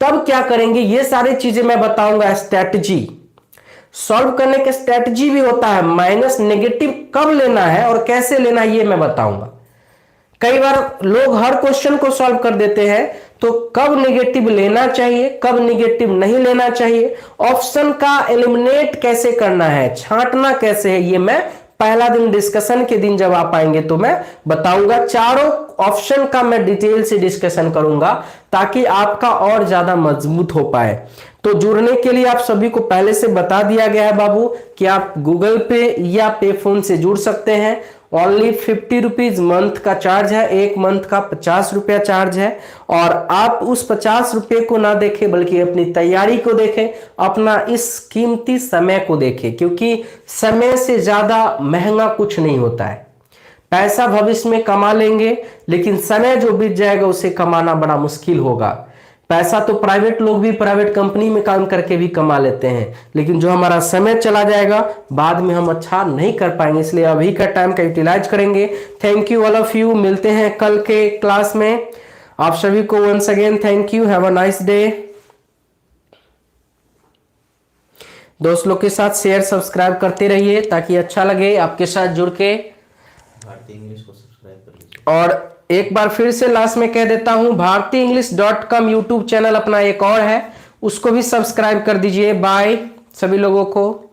तब क्या करेंगे, ये सारी चीजें मैं बताऊंगा। स्ट्रैटेजी सॉल्व करने के स्ट्रैटेजी भी होता है, माइनस नेगेटिव कब लेना है और कैसे लेना है ये मैं बताऊंगा। कई बार लोग हर क्वेश्चन को सॉल्व कर देते हैं, तो कब नेगेटिव लेना चाहिए, कब नेगेटिव नहीं लेना चाहिए, ऑप्शन का एलिमिनेट कैसे करना है, छांटना कैसे है, ये मैं पहला दिन डिस्कशन के दिन जब आप आएंगे तो मैं बताऊंगा। चारों ऑप्शन का मैं डिटेल से डिस्कशन करूंगा ताकि आपका और ज्यादा मजबूत हो पाए। तो जुड़ने के लिए आप सभी को पहले से बता दिया गया है बाबू कि आप गूगल पे या पे फोन से जुड़ सकते हैं। ओनली 50 रुपीज मंथ का चार्ज है, एक मंथ का 50 रुपया चार्ज है। और आप उस 50 रुपये को ना देखें बल्कि अपनी तैयारी को देखें, अपना इस कीमती समय को देखें, क्योंकि समय से ज्यादा महंगा कुछ नहीं होता है। पैसा भविष्य में कमा लेंगे, लेकिन समय जो बीत जाएगा उसे कमाना बड़ा मुश्किल होगा। पैसा तो प्राइवेट लोग भी प्राइवेट कंपनी में काम करके भी कमा लेते हैं, लेकिन जो हमारा समय चला जाएगा बाद में हम अच्छा नहीं कर पाएंगे, इसलिए अभी का टाइम का यूटिलाइज करेंगे। Thank you all of you, मिलते हैं कल के क्लास में। आप सभी को once again thank you, have a nice day. दोस्त लोग के साथ शेयर सब्सक्राइब करते रहिए ताकि अच्छा लगे आपके साथ जुड़ के। भारतीय इंग्लिश को सब्सक्राइब कर लीजिए। और एक बार फिर से लास्ट में कह देता हूं, bhartienglish.com यूट्यूब चैनल अपना एक और है, उसको भी सब्सक्राइब कर दीजिए। बाय सभी लोगों को।